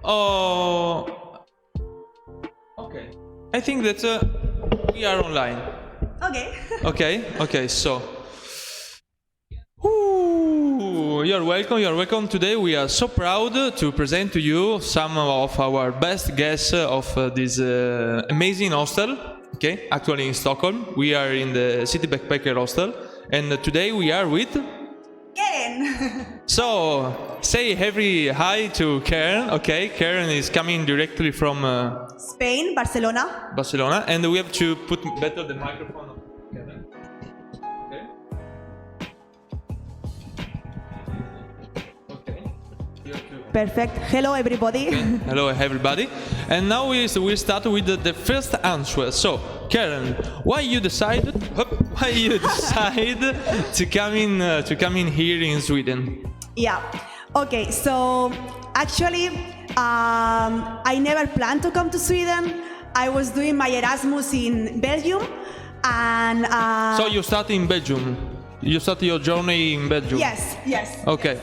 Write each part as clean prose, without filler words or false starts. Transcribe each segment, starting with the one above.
Oh, okay. I think that we are online. Okay. Okay, so. You're welcome. Today we are so proud to present to you some of our best guests of this amazing hostel. Okay, actually in Stockholm. We are in the City Backpacker hostel, and today we are with Karen. So, say every hi to Karen. Okay, Karen is coming directly from Spain, Barcelona. Barcelona, and we have to put better the microphone of Karen. Okay. Perfect. Hello, everybody. Okay. Hello, everybody. And now we start with the first answer. So, Karen, why you decide to come in here in Sweden? Yeah. Okay. So actually, I never planned to come to Sweden. I was doing my Erasmus in Belgium, and so you start in Belgium. You started your journey in Belgium. Yes. Okay.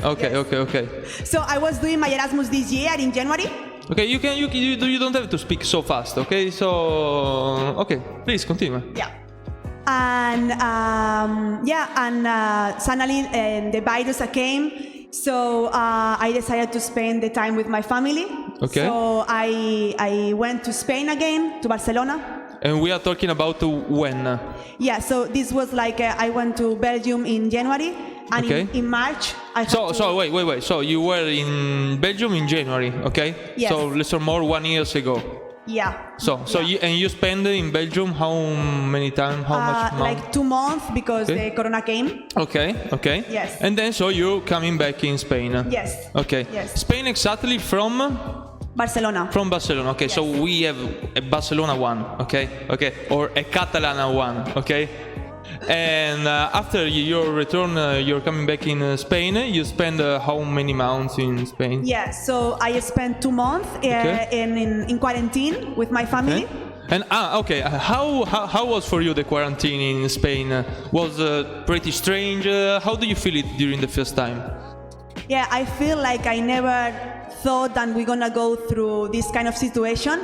So I was doing my Erasmus this year in January. Okay, you don't have to speak so fast. Okay, so okay, please continue. Yeah. And suddenly the virus came, so I decided to spend the time with my family. Okay. So I went to Spain again, to Barcelona. And we are talking about when? Yeah, so this was like I went to Belgium in January, and okay. in March I had So wait. So you were in Belgium in January, okay? Yes. So less or more 1 year ago. Yeah. So yeah. You spend in Belgium how many time? How much month? Like 2 months because the Corona came. Okay. Yes. And then so you coming back in Spain? Yes. Okay. Yes. Spain exactly from? Barcelona. From Barcelona, okay. Yes. So we have a Barcelona one, okay, or a Catalana one, okay. And after your return, you're coming back in Spain. You spend how many months in Spain? Yeah, so I spent 2 months in quarantine with my family. Okay. And okay, how was for you the quarantine in Spain? Was pretty strange. How do you feel it during the first time? Yeah, I feel like I never thought that we're gonna go through this kind of situation,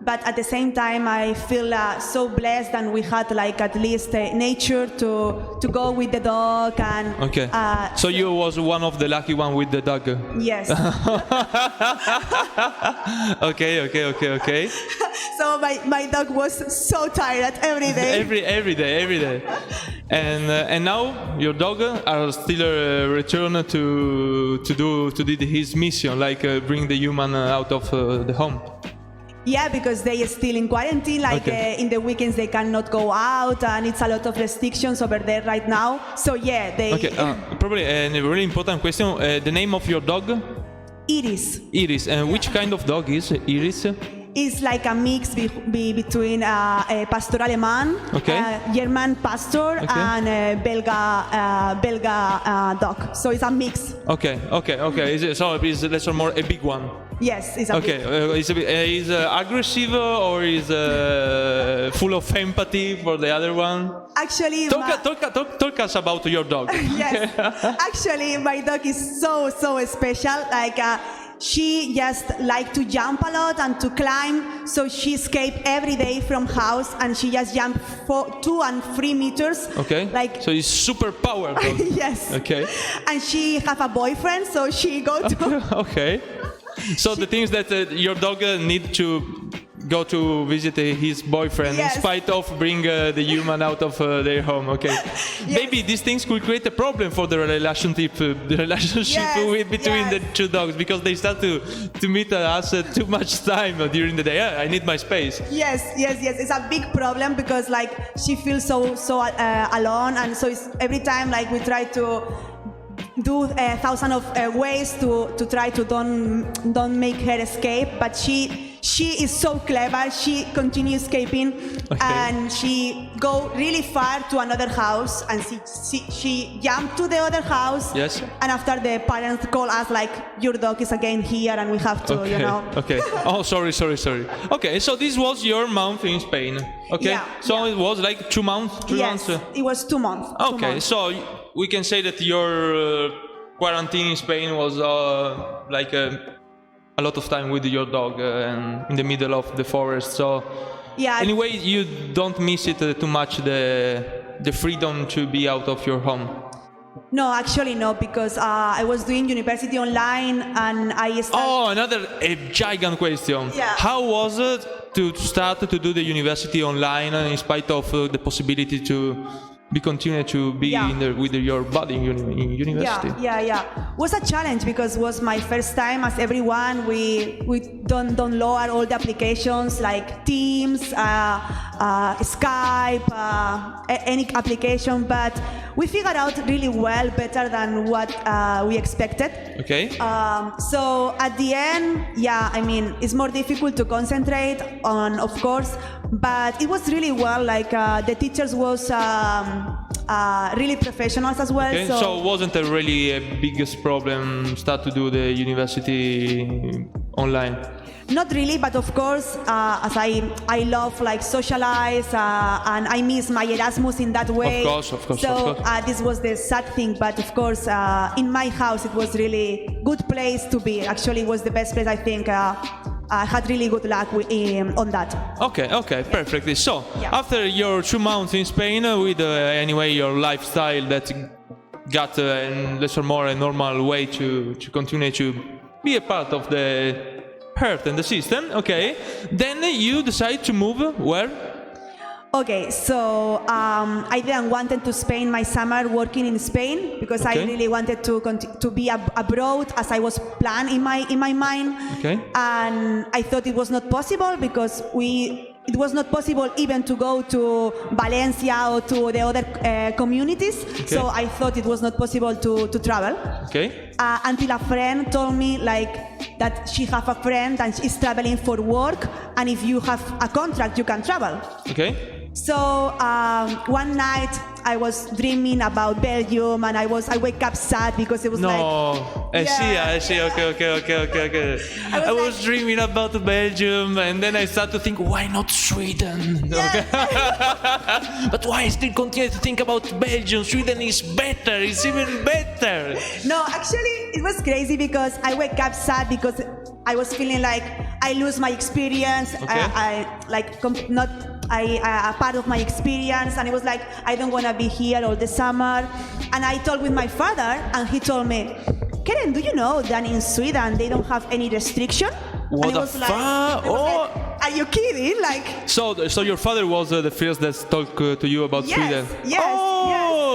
but at the same time I feel so blessed that we had like at least nature to go with the dog and okay. So you was one of the lucky one with the dog. Yes. Okay. So my dog was so tired every day. Every day. And now your dog are still returned to do his mission, like bring the human out of the home. Yeah, because they are still in quarantine. Like in the weekends they cannot go out, and it's a lot of restrictions over there right now. So yeah, they. Okay, probably a really important question. The name of your dog? Iris. Iris. And which kind of dog is Iris? It's like a mix between a Pastor Alemán, German Pastor, and a Belga dog. So it's a mix. Okay. So it's less or more a big one. Yes, it's a big. Is aggressive or is full of empathy for the other one? Actually, talk us about your dog. Yes, actually, my dog is so special. Like. She just like to jump a lot and to climb, so she escaped every day from house and she just jumped 2 and 3 meters. Okay. Like so it's super powerful. Yes. Okay. And she have a boyfriend, so she go to. Okay. So the things that your dog need to go to visit his boyfriend in spite of bring the human out of their home. Okay. Yes. Maybe these things could create a problem for the relationship between the two dogs, because they start to meet us too much time during the day. I need my space. Yes. It's a big problem because like she feels so alone, and so it's every time like we try to do 1,000 of ways to try to don't make her escape, but she is so clever. She continues escaping, and she go really far to another house, and she jumped to the other house. Yes. And after the parents call us like, your dog is again here, and we have to, Okay. Oh, sorry. Okay, so this was your month in Spain. Okay. Yeah, so it was like 2 months. 2 months. Yes, it was 2 months. Okay, so we can say that your quarantine in Spain was like a lot of time with your dog and in the middle of the forest. So Yeah. anyway, you don't miss it too much, the freedom to be out of your home. No, actually no, because I was doing university online and I started. Oh, another giant question. Yeah. How was it to start to do the university online in spite of the possibility to continue to be Yeah. with your body in university? Yeah. Was a challenge because it was my first time. As everyone, we don't lower all the applications like Teams, Skype, any application, but we figured out really well, better than what we expected. Okay. So at the end, yeah, I mean, it's more difficult to concentrate on, of course, but it was really well. Like the teachers was really professionals as well. Okay. So wasn't a really a biggest problem start to do the university online? Not really, but of course, as I love like socialize and I miss my Erasmus in that way. Of course. So this was the sad thing, but of course, in my house it was really good place to be. Actually, it was the best place I think. I had really good luck on that. Okay, perfectly. So Yeah. after your 2 months in Spain with anyway your lifestyle that got less or more a normal way to continue to be a part of the earth and the system, okay, then you decide to move where? Okay, so I didn't wanted to spend my summer working in Spain because I Okay. really wanted to be abroad as I was planned in my mind. Okay. And I thought it was not possible because it was not possible even to go to Valencia or to the other communities. Okay. So I thought it was not possible to travel. Okay. Until a friend told me like that she have a friend and she's traveling for work, and if you have a contract, you can travel. Okay. So one night I was dreaming about Belgium, and I wake up sad because it was like. No, I Yeah. see. Okay. I was like- dreaming about Belgium, and then I started to think, why not Sweden? Okay. But why I still continue to think about Belgium? Sweden is better. It's even better. No, actually, it was crazy because I wake up sad because I was feeling like I lose my experience. Okay. A part of my experience, and it was like I don't want to be here all the summer. And I talked with my father, and he told me, Karen, do you know that in Sweden they don't have any restriction? What and the it was like, fuck? I was Oh. like, are you kidding? Like, So your father was the first that talked to you about Yes, Sweden. yes,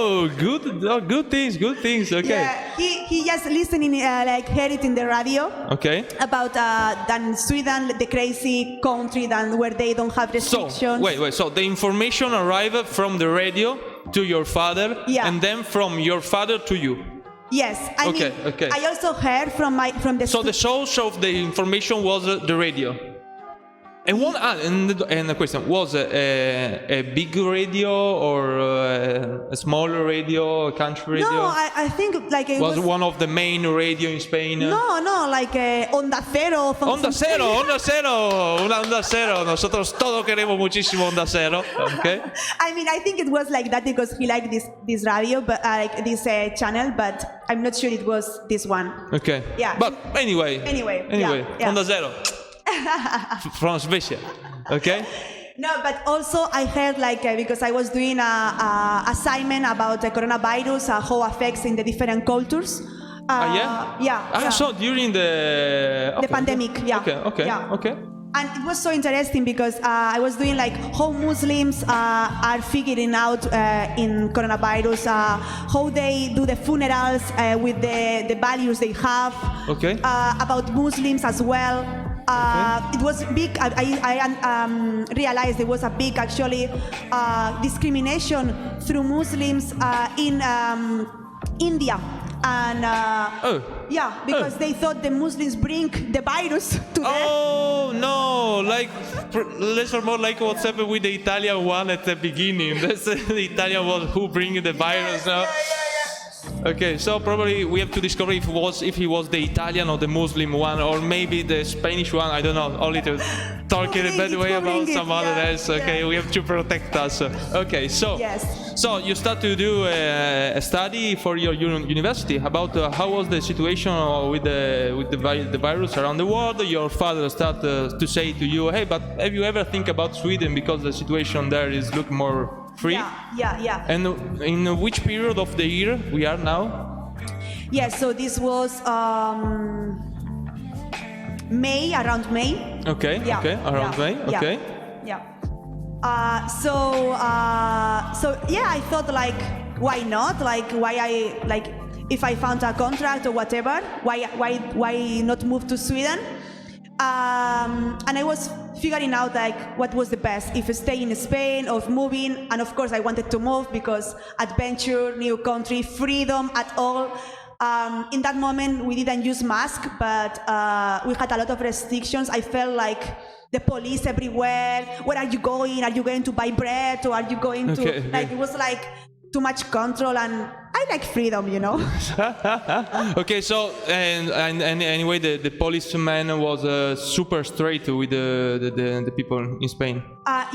Oh, good things. Okay. yeah, he just listening, like heard it in the radio. Okay. About than Sweden, the crazy country than where they don't have So restrictions. wait. So the information arrived from the radio to your father, Yeah. and then from your father to you. Yes, I Okay, mean, okay. I also heard from the. So the source of the information was the radio. And and the question was a big radio or a smaller radio, a country radio? No, I think like it was was. one of the main radio in Spain. No, like Onda Cero. Onda Cero. Nosotros todos queremos muchísimo Onda Cero. Okay. I mean, I think it was like that because he liked this radio, but like this channel, but I'm not sure it was this one. Okay. Yeah. But anyway. Yeah. Onda Cero. From Svezia. Okay. No, but also I heard like because I was doing a assignment about the coronavirus, how affects in the different cultures. Yeah. Yeah. So during the pandemic, yeah. Okay. Yeah. Okay. And it was so interesting because I was doing like how Muslims are figuring out in coronavirus, how they do the funerals with the values they have. Okay. About Muslims as well. It was big. I realized there was a big actually discrimination through Muslims in India. And because they thought the Muslims bring the virus to them. Oh no! Like less or more like what's happened with the Italian one at the beginning. That's the Italian one who bring the virus now. Okay, so probably we have to discover if he was the Italian or the Muslim one, or maybe the Spanish one. I don't know. Only to talk in a bad way about some other else. Okay, we have to protect us. Okay, so so you start to do a study for your university about how was the situation with the virus around the world. Your father started to say to you, hey, but have you ever think about Sweden because the situation there is look more free? Yeah. And in which period of the year we are now? Yes, so this was May, around May. Okay, around May, okay. Yeah. So yeah, I thought like, why not? Like, if I found a contract or whatever, why not move to Sweden? And I was figuring out like what was the best, if stay in Spain or moving. And of course I wanted to move because adventure, new country, freedom at all. In that moment we didn't use mask, but we had a lot of restrictions. I felt like the police everywhere. Where are you going? Are you going to buy bread, or are you going to like, it was like too much control, and I like freedom, you know. Okay, so and anyway, the policeman was super straight with the people in Spain.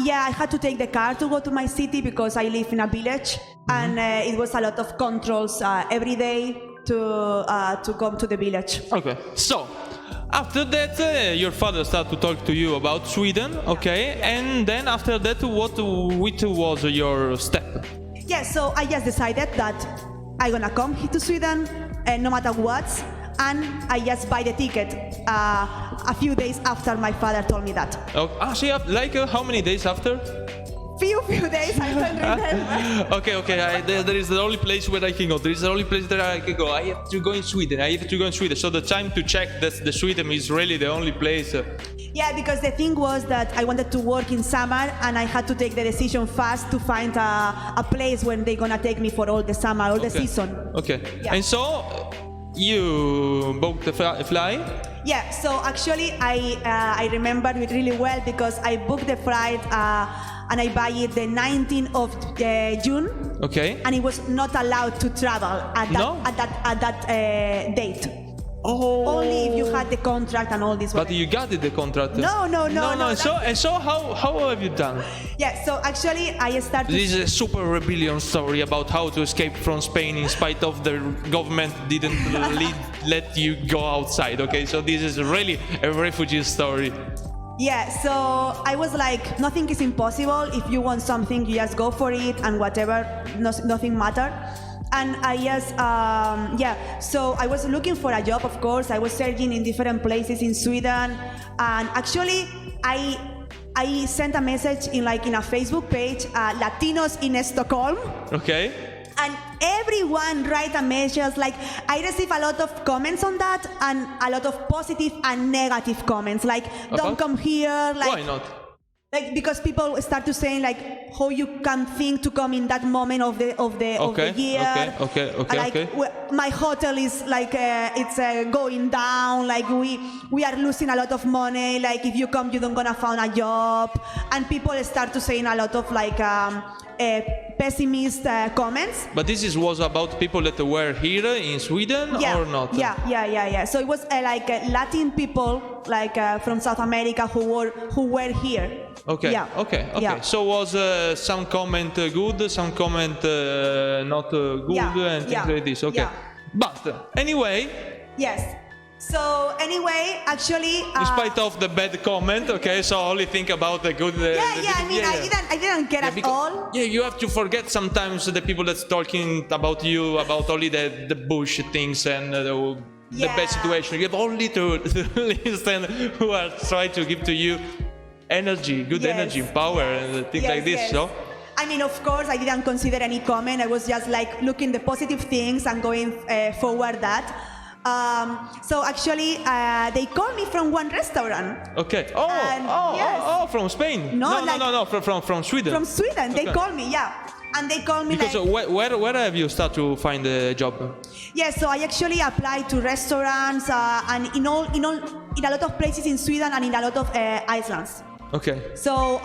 Yeah, I had to take the car to go to my city because I live in a village, and it was a lot of controls every day to come to the village. Okay, so after that, your father started to talk to you about Sweden, okay, and then after that, which was your step? Yeah, so I just decided that I'm gonna come here to Sweden, no matter what, and I just buy the ticket a few days after my father told me that. Oh, so you have, like how many days after? Few days, I don't remember. Okay. There is the only place where I can go. There is the only place that I can go. I have to go in Sweden. So the time to check that the Sweden is really the only place. Yeah, because the thing was that I wanted to work in summer, and I had to take the decision fast to find a place when they're gonna take me for all the summer, all the season. Okay. Yeah. And so you booked the flight? Yeah. So actually, I remember it really well because I booked the flight. And I buy it the 19th of June. Okay. And it was not allowed to travel at that date. Oh. Only if you had the contract and all this. But you got the contract. No. So how have you done? Yeah. So actually, I started. This is a super rebellion story about how to escape from Spain in spite of the government didn't let you go outside. Okay. So this is really a refugee story. Yeah, so I was like, nothing is impossible. If you want something, you just go for it, and whatever, nothing matter. And I just, so I was looking for a job, of course. I was searching in different places in Sweden, and actually, I sent a message in a Facebook page, Latinos in Stockholm. Okay. And everyone write a message. Like, I receive a lot of comments on that, and a lot of positive and negative comments. Like, don't come here. Like, why not? Like, because people start to saying like how you can think to come in that moment of the year. Okay. My hotel is like it's going down. Like we are losing a lot of money. Like if you come, you don't gonna find a job. And people start to saying a lot of like pessimist comments. But this was about people that were here in Sweden or not? Yeah. So it was like Latin people like from South America who were here. Okay. Yeah. So was some comment good, some comment not good, and things like this. Okay. Yeah. But anyway. Yes. So anyway, actually, in spite of the bad comment, okay. So only think about the good. I didn't get at all. Yeah, you have to forget sometimes the people that's talking about you about only the bullshit things and the bad situation. You have only to listen who are trying to give to you energy, good energy, power, and things like this. So. I mean, of course, I didn't consider any comment. I was just like looking the positive things and going forward that. So actually, they called me from one restaurant. Okay. From Spain? No, from Sweden. From Sweden, they called me, and they called me because where have you started to find a job? Yeah, so I actually applied to restaurants and in a lot of places in Sweden and in a lot of islands. Okay. So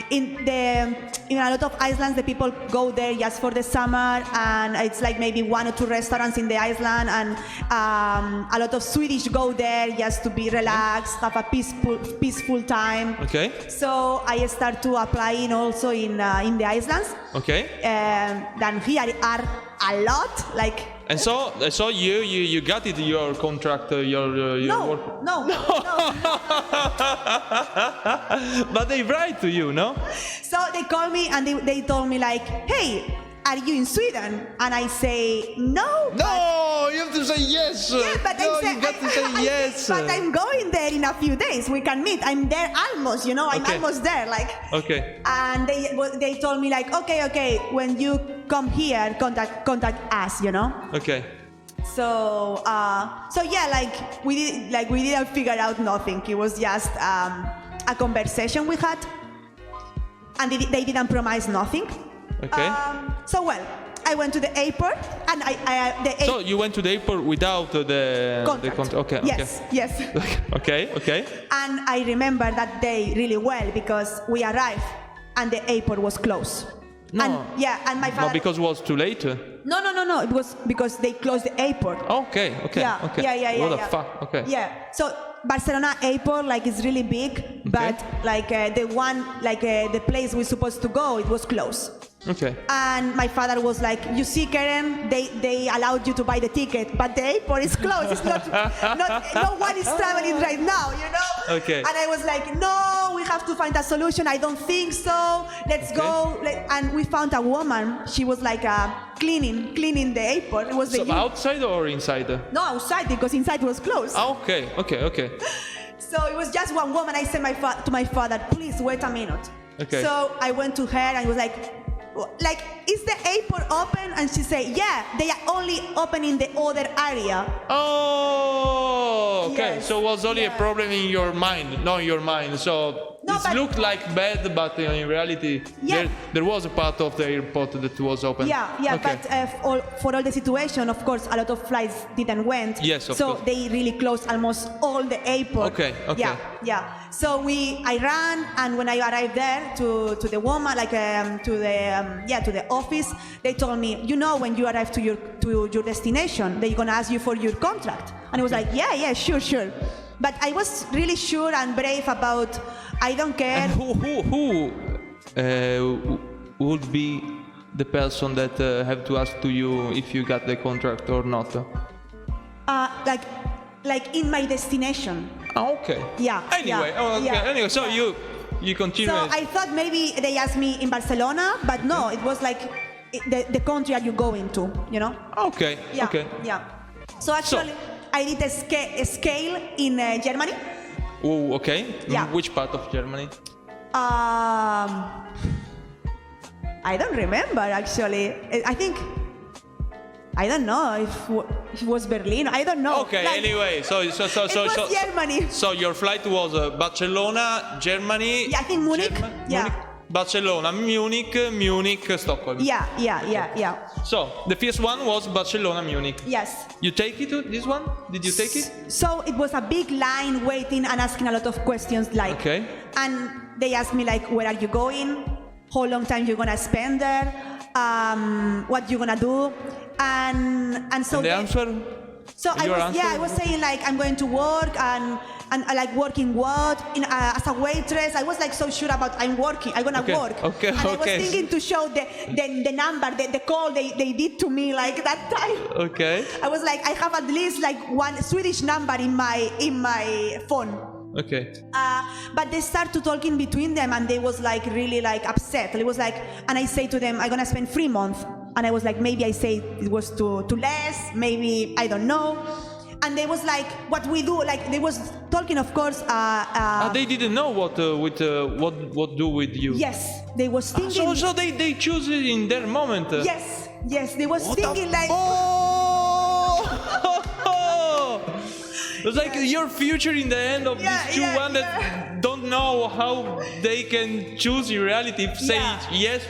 in a lot of islands, the people go there just for the summer, and it's like maybe 1 or 2 restaurants in the island, and a lot of Swedish go there just to be relaxed, have a peaceful time. Okay. So I start to applying also in the islands. Okay. Then here are a lot like. And so you got it, your contract, your work. No. But they write to you, no? So they call me and they told me like, hey, are you in Sweden? And I say no. No, you have to say yes. Yeah, but no, I say, you got to say yes. But I'm going there in a few days. We can meet. I'm there almost. I'm Okay. almost there. Like. Okay. And they told me like, okay, when you come here, contact us. Okay. So yeah, like we didn't figure out nothing. It was just a conversation we had, and they didn't promise nothing. Okay. So well, I went to the airport, and So you went to the airport without the contract. Okay. Yes. Okay. And I remember that day really well because we arrived and the airport was closed. No. And my father. No, because it was too late. No. It was because they closed the airport. Okay. Yeah. What the fuck? Okay. Yeah. So Barcelona airport is really big, but the place we're supposed to go, it was closed. Okay. And my father was like, you see, Karen, they allowed you to buy the ticket, but the airport is closed. It's not no one is traveling right now, Okay. And I was like, no, we have to find a solution. I don't think so. Let's go. And we found a woman. She was like cleaning the airport. It was outside or inside? No, outside, because inside was closed. Okay. So it was just one woman. I said to my father, please wait a minute. Okay. So I went to her and was like, is the airport open? And she said, yeah, they are only open in the other area. Oh, okay. Yes. So it was only a problem in your mind, not in your mind. So it looked like bad, but in reality, there was a part of the airport that was open. Yeah, Okay. but for all the situation, of course, a lot of flights didn't went. Yes, of so course. they really closed almost all the airport. Okay. Yeah. So I ran, and when I arrived there to the woman, to the office, they told me, when you arrive to your destination, they're gonna ask you for your contract. And I was like, yeah, sure. But I was really sure and brave about, I don't care. And who would be the person that have to ask to you if you got the contract or not? Like in my destination. Oh, okay. Yeah. Anyway, Anyway, so you continue. So I thought maybe they asked me in Barcelona, but no, it was like the country are you going to, Okay. Yeah. Okay. Yeah. So actually, I did a scale in Germany. Oh, okay. Yeah. Which part of Germany? I don't remember actually. I don't know if it was Berlin. I don't know. Okay. Anyway, so it was Germany. So your flight was Barcelona, Germany. Yeah, I think Munich. Munich, Barcelona, Munich, Stockholm. Yeah. So the first one was Barcelona, Munich. Yes. You take it? This one? Did you take it? So it was a big line waiting and asking a lot of questions Okay. And they asked me where are you going? How long time you're gonna spend there? What you gonna do? And so And the answer? So I was saying I'm going to work and working what as a waitress. I was so sure about I'm gonna work. Okay. And I was thinking to show the number, the call they did to me that time. Okay. I was I have at least one Swedish number in my phone. Okay. But they started talking between them, and they was really upset. It was and I say to them, I'm gonna spend 3 months, and I was maybe I say it was too less, maybe I don't know. And they was what we do, they was talking, of course. They didn't know what do with you. Yes, they was thinking. So they choose it in their moment. Yes, they was thinking It's your future in the end of these two one that don't know how they can choose in reality. Say yes,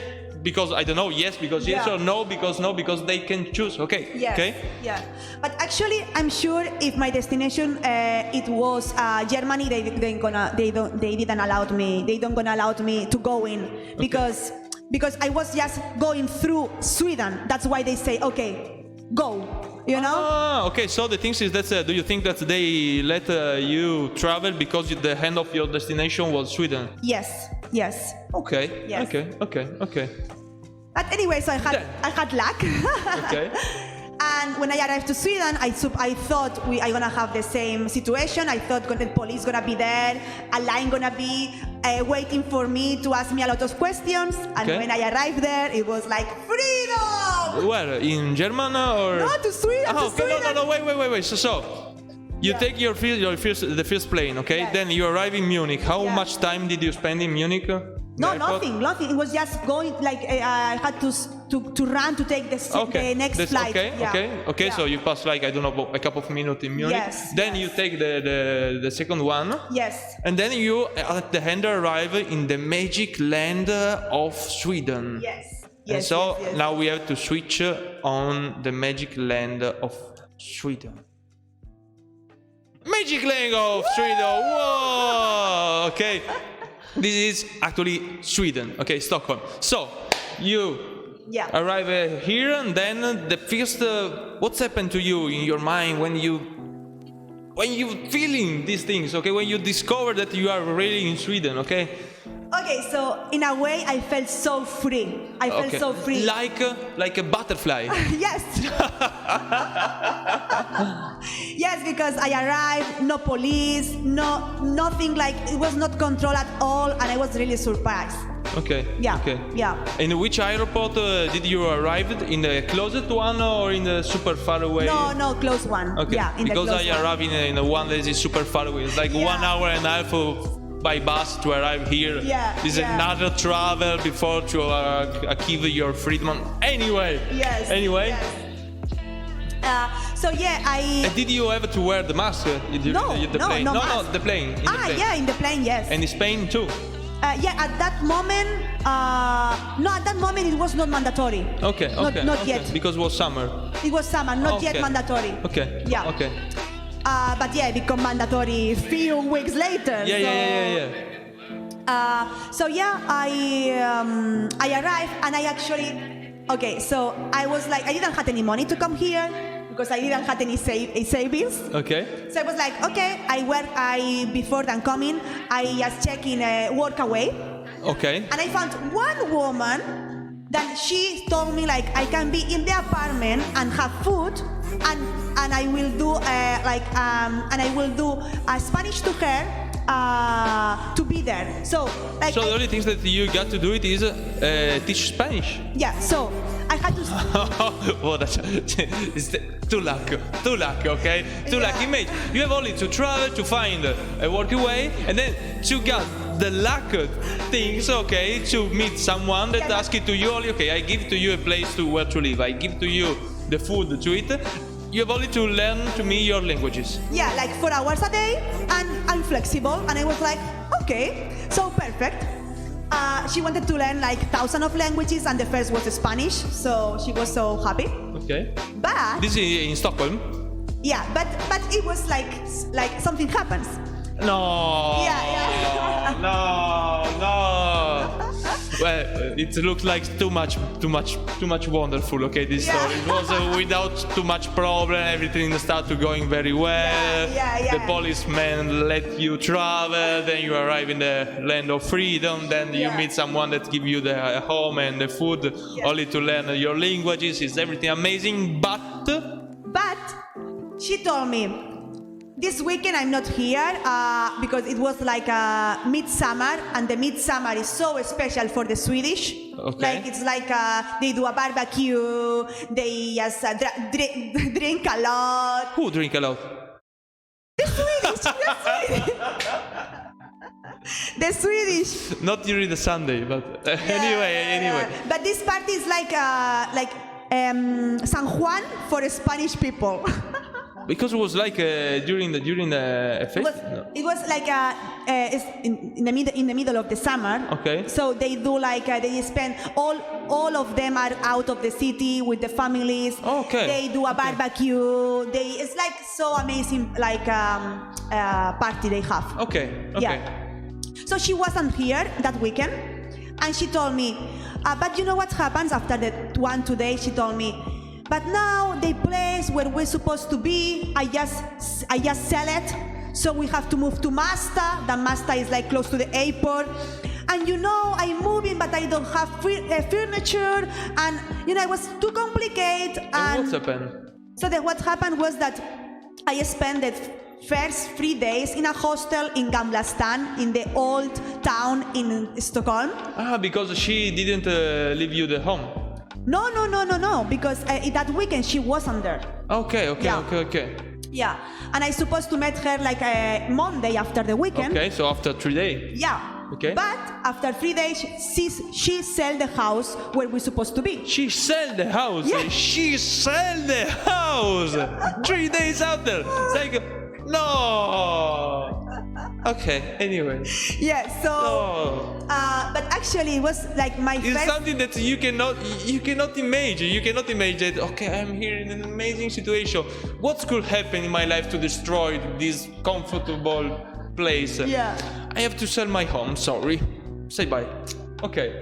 because I don't know, yes, because yes, or no, because they can choose. Okay. Yes. Okay. Yeah. But actually, I'm sure if my destination it was Germany, they didn't allow me. They don't gonna allow me to go in because I was just going through Sweden. That's why they say, okay, go. You know? Ah, okay. So the thing is that do you think that they let you travel because the end of your destination was Sweden? Yes. Yes. Okay. Yes. Okay. But anyway, so I had luck. Okay. And when I arrived to Sweden, I thought I gonna have the same situation. I thought the police gonna be there, a line gonna be waiting for me to ask me a lot of questions. And when I arrived there, it was like freedom. Where, in German or? No, to Sweden. Oh, to Sweden. No, wait. So you take the first plane, okay? Yes. Then you arrive in Munich. How much time did you spend in Munich? No, nothing. It was just going, like I had to run to take the next flight. Okay. Yeah. So you pass like, I don't know, a couple of minutes in Munich. Yes. Then you take the second one. Yes. And then you at the end arrive in the magic land of Sweden. Yes. And so now we have to switch on the magic land of Sweden. Magic land of Sweden. Whoa! Okay. This is actually Sweden, okay, Stockholm. So, you arrive here, and then the first, what's happened to you in your mind when you feeling these things, okay? When you discover that you are really in Sweden, okay? Okay, so in a way, I felt so free. I felt so free. Like a butterfly. Yes. Yes, because I arrived, no police, nothing, like it was not controlled at all, and I was really surprised. Okay. Yeah. Okay. Yeah. In which airport did you arrive? In the closest one or in the super far away? No, close one. Okay. Yeah, because I arrived in the one that is super far away. It's like 1 hour and a half by bus to arrive here. Yeah. It's another travel before to achieve your freedom. Anyway. Yes. Anyway. Yes. So yeah, And did you have to wear the mask? No, plane? no No, mask. the plane. In the plane. Yeah, in the plane, yes. And in Spain too. Yeah, at that moment, at that moment it was not mandatory. Okay. Not yet. Because it was summer. It was summer, not yet mandatory. Okay. Yeah. Okay. But yeah, it became mandatory a few weeks later. Yeah. So yeah, I arrived and I actually, so I was like, I didn't have any money to come here because I didn't have any savings. Okay. So I was like, okay, before than coming, I just check in work away. Okay. And I found one woman that she told me like I can be in the apartment and have food and I will do a Spanish to her to be there. So like the only thing that you got to do it is teach Spanish. Yeah. So I had to. Oh, it's too lucky, okay? Too lucky, mate. You have only to travel to find a work away, and then you got the luck things, okay, to meet someone that asks it to you only. Okay, I give to you a place where to live. I give to you the food to eat. You have only to learn to me your languages. Yeah, like 4 hours a day, and I'm flexible. And I was like, okay, so perfect. She wanted to learn like 1,000 of languages, and the first was Spanish, so she was so happy. Okay. But this is in Stockholm. Yeah, but it was like something happens. No. Yeah. No. Well, it looks like too much wonderful. Okay, this story. It was without too much problem. Everything started going very well. Yeah. The policeman let you travel. Then you arrive in the land of freedom. Then you meet someone that give you the home and the food, only to learn your languages. It's everything amazing, but she told me, this weekend I'm not here because it was like a midsummer, and the midsummer is so special for the Swedish. Okay. Like it's like they do a barbecue, they just drink a lot. Who drink a lot? The Swedish. The Swedish. Not during the Sunday, but anyway. But this party is like San Juan for Spanish people. Because it was like during the fest. It was like it's in the middle of the summer. Okay. So they do like they spend all of them are out of the city with the families. Okay. They do a barbecue. It's like so amazing like party they have. Okay. Yeah. So she wasn't here that weekend, and she told me, but you know what happens after the 2 days? She told me, but now the place where we're supposed to be, I just sell it, so we have to move to Masta. That Masta is like close to the airport, and you know I'm moving, but I don't have furniture, and you know it was too complicated. And what's happened? So what happened was that I spent the first 3 days in a hostel in Gamla Stan, in the old town in Stockholm. Because she didn't leave you the home. No, because that weekend she wasn't there. Okay. Yeah, and I supposed to meet her like Monday after the weekend. Okay, so after 3 days. Yeah. Okay. But after 3 days, she sell the house where we're supposed to be. She sell the house. Yeah. She sell the house. 3 days after. It's like, no. Okay. Anyway. Yeah. So. No. But actually, it was like my It's first. something that you cannot imagine. You cannot imagine that, okay, I'm here in an amazing situation. What could happen in my life to destroy this comfortable place? Yeah. I have to sell my home. Sorry. Say bye. Okay.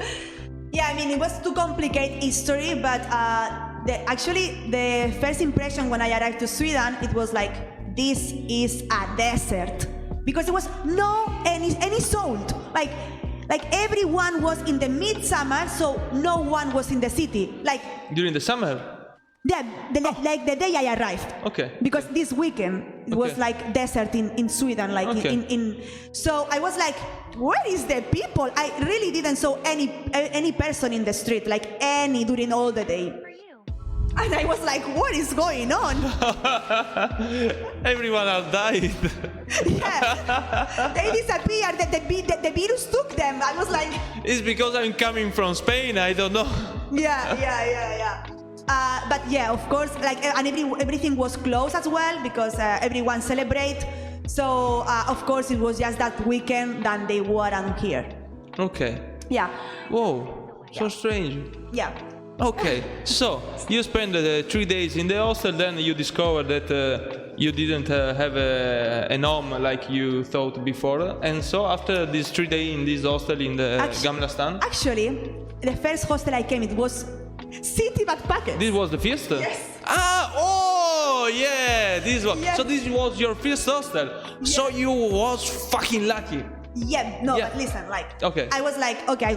Yeah, I mean, it was too complicated history, but actually, the first impression when I arrived to Sweden, it was like, this is a desert. Because there was any soul. Like everyone was in the midsummer, so no one was in the city. Like During the summer. yeah, like the day I arrived. Okay. Because this weekend it was Okay. like desert in Sweden, like Okay. in. So I was like, where is the people? I really didn't saw any person in the street, like any during all the day. And I was like, what is going on? Everyone has died. Yeah, they disappeared. The virus took them. I was like, It's because I'm coming from Spain. I don't know. yeah. But yeah, of course, like and everything was closed as well because everyone celebrate. So of course it was just that weekend that they weren't here. Okay. Yeah, Whoa. So strange. yeah. Okay, so you spent 3 days in the hostel, then you discovered that you didn't have an home like you thought before, and so after these 3 days in this hostel in the Gamla Stan, Actually, the first hostel I came, it was city backpackers. this was the first? Yes. This was. Yes. So this was your first hostel. So you was fucking lucky. Yeah, no, Yeah. but listen, like, Okay. I was like, okay,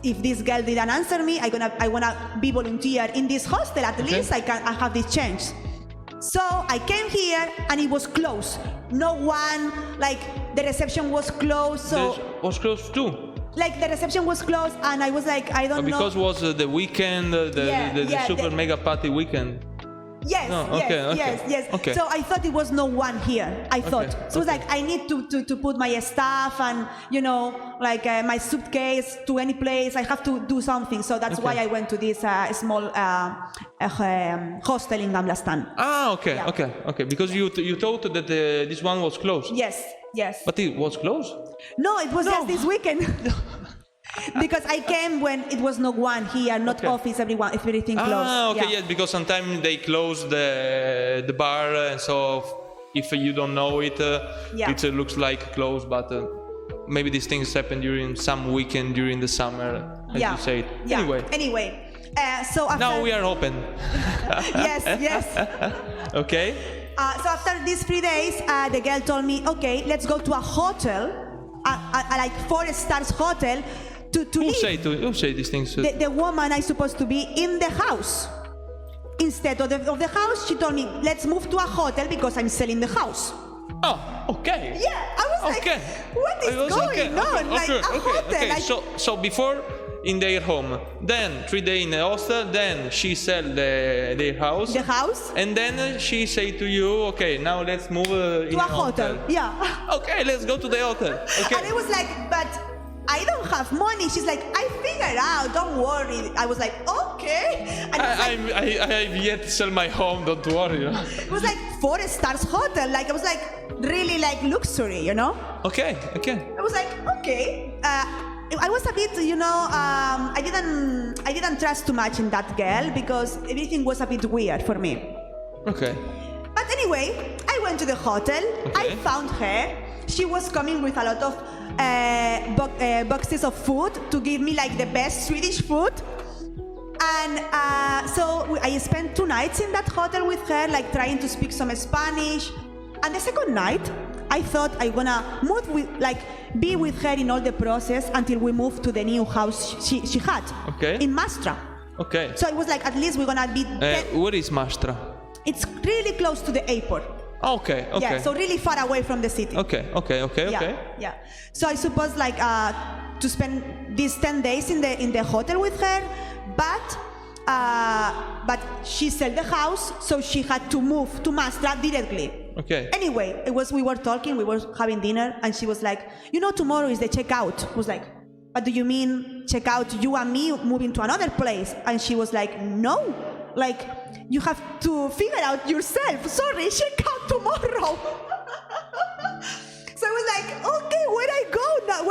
if this girl didn't answer me, I wanna be volunteer in this hostel. At least I have this chance. So I came here and it was closed. No one, like the reception was closed. So This was close too. like the reception was closed, and I was like, I don't know. Because was the weekend, the super mega party weekend. Yes, No, okay, yes. okay. So I thought it was no one here. I thought. So it was okay. like, I need to put my stuff and, like my suitcase to any place. I have to do something. So that's why I went to this small hostel in Gamla Stan. Okay, Yeah. okay. Because you thought that this one was closed. Yes. But it was closed? No, it was just this weekend. Because I came when it was no one here, not office, everything closed. Okay, yes, because sometimes they close the bar, and so if you don't know it, it looks like closed, but maybe these things happen during some weekend during the summer, as you said. Yeah. Anyway, so after now we are open. yes. Okay. So after these 3 days, the girl told me, okay, let's go to a hotel, like 4 stars hotel, to live. Who say these things? The woman I supposed to be in the house. Instead of the house, she told me, let's move to a hotel because I'm selling the house. Oh, okay. Yeah, I was like, what is going on? Like a hotel. Like, So before in their home, then 3 days in the hostel, then she sell their house. the house And then she say to you, okay, now let's move in to a hotel. Yeah. Okay, let's go to the hotel. Okay. And I was like, but I don't have money. She's like, I figured out, don't worry. I was like, okay. And I've yet to sell my home, don't worry. it was like 4 stars hotel. Like, it was like really like luxury, you know? Okay. I was like, okay. I was a bit, I didn't trust too much in that girl because everything was a bit weird for me. Okay. But anyway, I went to the hotel. Okay. I found her. She was coming with a lot of boxes of food to give me like the best Swedish food. And so I spent 2 nights in that hotel with her, like trying to speak some Spanish. And the second night, I thought I'm gonna be with her in all the process until we moved to the new house she had in Mastra. Okay. So it was like, at least we're gonna be. Where is Mastra? It's really close to the airport. Okay. Yeah, so really far away from the city. Okay. Yeah. So I suppose like to spend these 10 days in the hotel with her, but she sold the house, so she had to move to Mastra directly. Okay. Anyway, we were talking, we were having dinner, and she was like, tomorrow is the checkout. I was like, what do you mean checkout? You and me moving to another place? And she was like, no, like you have to figure out yourself. Sorry, check out tomorrow. So I was like, okay, where I go now?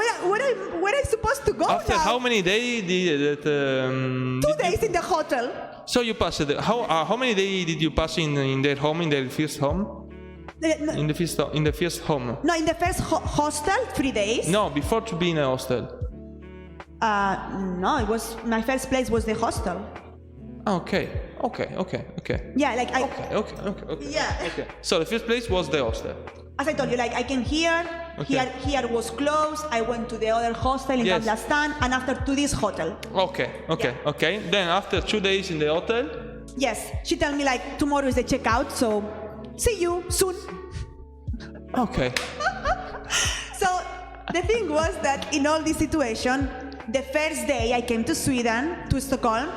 Where I supposed to go After now? how many days did 2 days in the hotel. So you passed how many days did you pass in their home, in their first home? In the first home. No, in the first hostel, 3 days. No, before to be in a hostel. No, it was my first place was the hostel. Okay. Yeah, like I. Okay. Yeah. Okay. So the first place was the hostel. As I told you, like I came here. Okay. Here was closed. I went to the other hostel in Kablastan, and after to this hotel. Okay. Then after 2 days in the hotel. Yes, she told me like tomorrow is the checkout, so see you soon. Okay. So the thing was that in all this situation, the first day I came to Sweden, to Stockholm,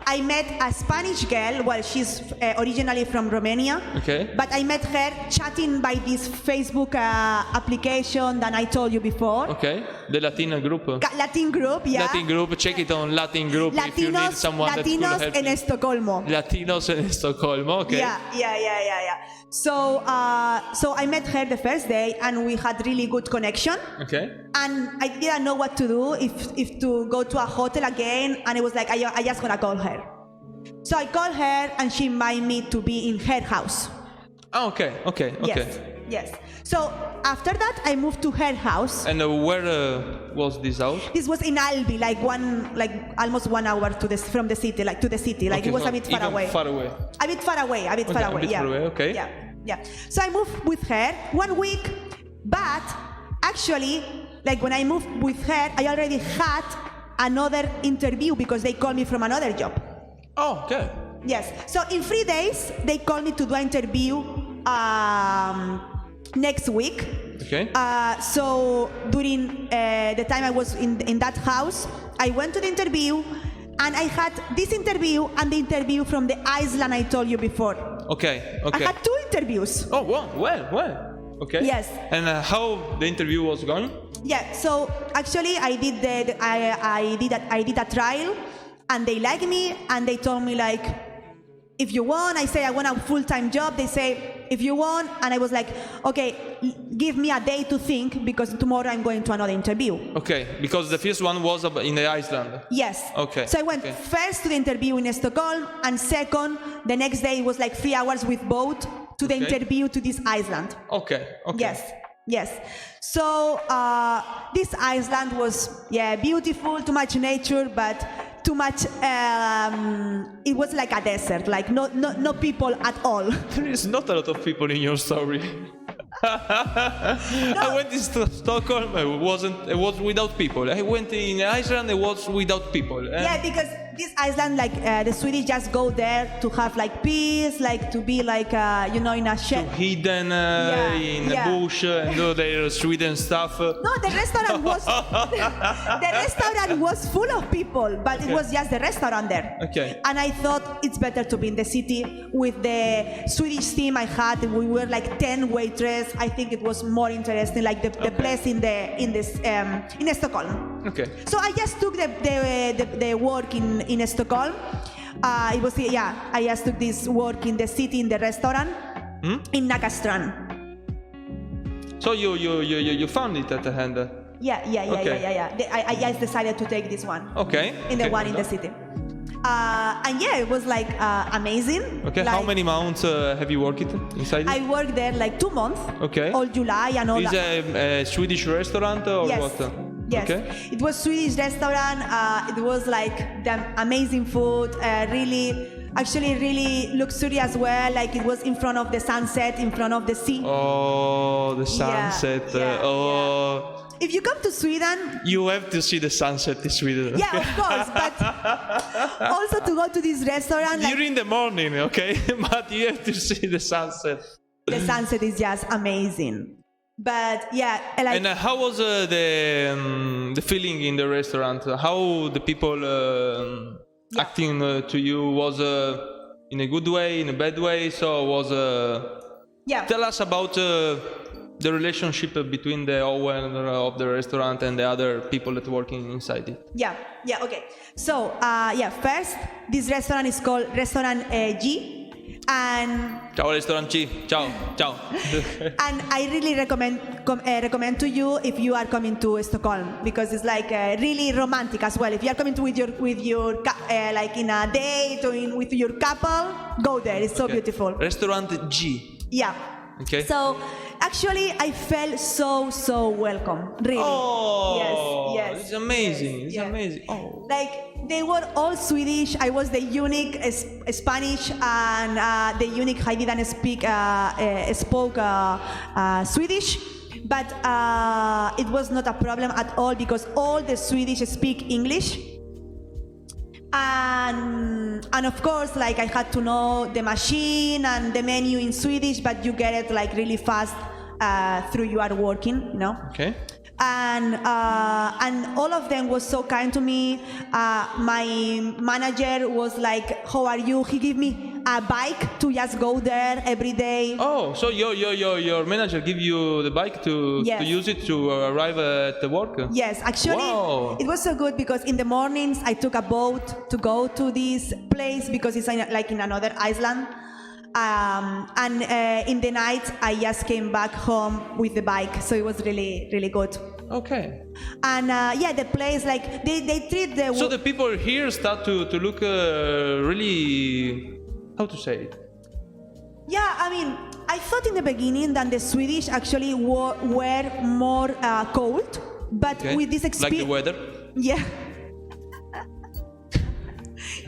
I met a Spanish girl. Well, she's originally from Romania. Okay. But I met her chatting by this Facebook application that I told you before. Okay. The Latina group. Latin group, yeah. Latin group. Check it on Latin group if you need someone that could help en you. Estocolmo. Latinos in Stockholm. Okay. Yeah. So I met her the first day, and we had really good connection. Okay. And I didn't know what to do, if to go to a hotel again, and it was like I just gonna call her. So I called her, and she invited me to be in her house. Oh, okay. Yes. So after that, I moved to her house. And where was this house? This was in Albi, like almost 1 hour from the city, like to the city. Like okay, it was so a bit far away. A bit far away. Okay. Yeah. So I moved with her 1 week, but actually, like when I moved with her, I already had another interview because they called me from another job. Oh, okay. Yes. So in 3 days, they called me to do an interview next week. Okay. So during the time I was in that house, I went to the interview, and I had this interview and the interview from the Iceland I told you before. Okay. I had 2 interviews. Oh, well. Okay. Yes. And how the interview was going? Yeah. So actually, I did a trial, and they liked me, and they told me like, if you want. I say I want a full-time job. They say if you want, and I was like, okay, give me a day to think because tomorrow I'm going to another interview. Okay, because the first one was in the Iceland. Yes. Okay. So I went first to the interview in Stockholm, and second, the next day it was like 3 hours with boat to the interview to this Iceland. Okay. Yes. So this Iceland was beautiful, too much nature, but too much. It was like a desert, like no people at all. There is not a lot of people in your story. I went to Stockholm. It was without people. I went in Iceland. It was without people. Yeah, because this Iceland, like the Swedish, just go there to have like peace, like to be like in a shed, hidden in a bush and do their Sweden stuff. No, the restaurant was full of people, but it was just the restaurant there. Okay. And I thought it's better to be in the city with the Swedish team I had. We were like 10 waitress. I think it was more interesting, like the place in Stockholm. Okay. So I just took the work in Stockholm. It was I just took this work in the city in the restaurant in Nakastrand. So you found it at the end. Yeah. I just decided to take this one. Okay. In the one in the city. And it was like amazing. Okay. Like, how many months have you worked inside? I worked there like 2 months. Okay. All July and all Is that. a Swedish restaurant or Yes. what? Yes. Okay. It was Swedish restaurant. It was like the amazing food. Really luxurious as well. Like it was in front of the sunset, in front of the sea. Oh, the sunset. Yeah. If you come to Sweden, you have to see the sunset in Sweden. Yeah, of course, but also to go to this restaurant. Like, during the morning, okay, but you have to see the sunset. The sunset is just amazing. But like. And how was the feeling in the restaurant? How the people acting to you was in a good way, in a bad way? So was tell us about the relationship between the owner of the restaurant and the other people that working inside it. Yeah, okay. So first this restaurant is called Restaurant G. And ciao Restaurant G, ciao. And I really recommend to you if you are coming to Stockholm, because it's like really romantic as well. If you are coming to with your like in a date or with your couple, go there. It's so beautiful. Restaurant G. Yeah. Okay. So actually, I felt so welcome. Really. Oh. Yes. It's amazing. Yes, it's yes. amazing. Oh. Like they were all Swedish. I was the unique Spanish, and the unique I didn't spoke Swedish. But it was not a problem at all because all the Swedish speak English. And of course, like I had to know the machine and the menu in Swedish, but you get it like really fast through you are working, you know. Okay. And all of them was so kind to me. My manager was like, "How are you?" He gave me a bike to just go there every day. Oh, so your manager give you the bike to use it to arrive at the work? Yes, actually, it was so good because in the mornings I took a boat to go to this place because it's like in another island. And in the night I just came back home with the bike, so it was really good. Okay. And the place, like they treat the. So the people here start to look really, how to say it? Yeah, I mean, I thought in the beginning that the Swedish actually were more cold, but with this experience. Like the weather. Yeah.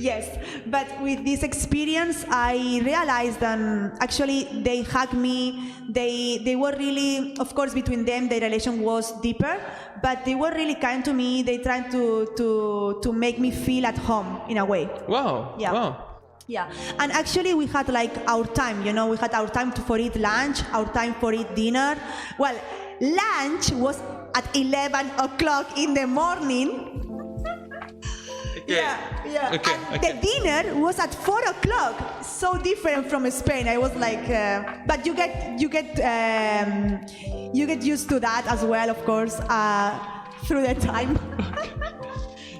Yes, but with this experience, I realized that actually they hugged me. They were really, of course, between them the relation was deeper, but they were really kind to me. They tried to make me feel at home in a way. Wow. Yeah. Wow. Yeah, and actually we had like our time, you know, we had our time for eat lunch, our time for eat dinner. Well, lunch was at 11 o'clock in the morning. Yeah. Okay, and the dinner was at 4 o'clock. So different from Spain. I was like, but you get used to that as well, of course, through the time.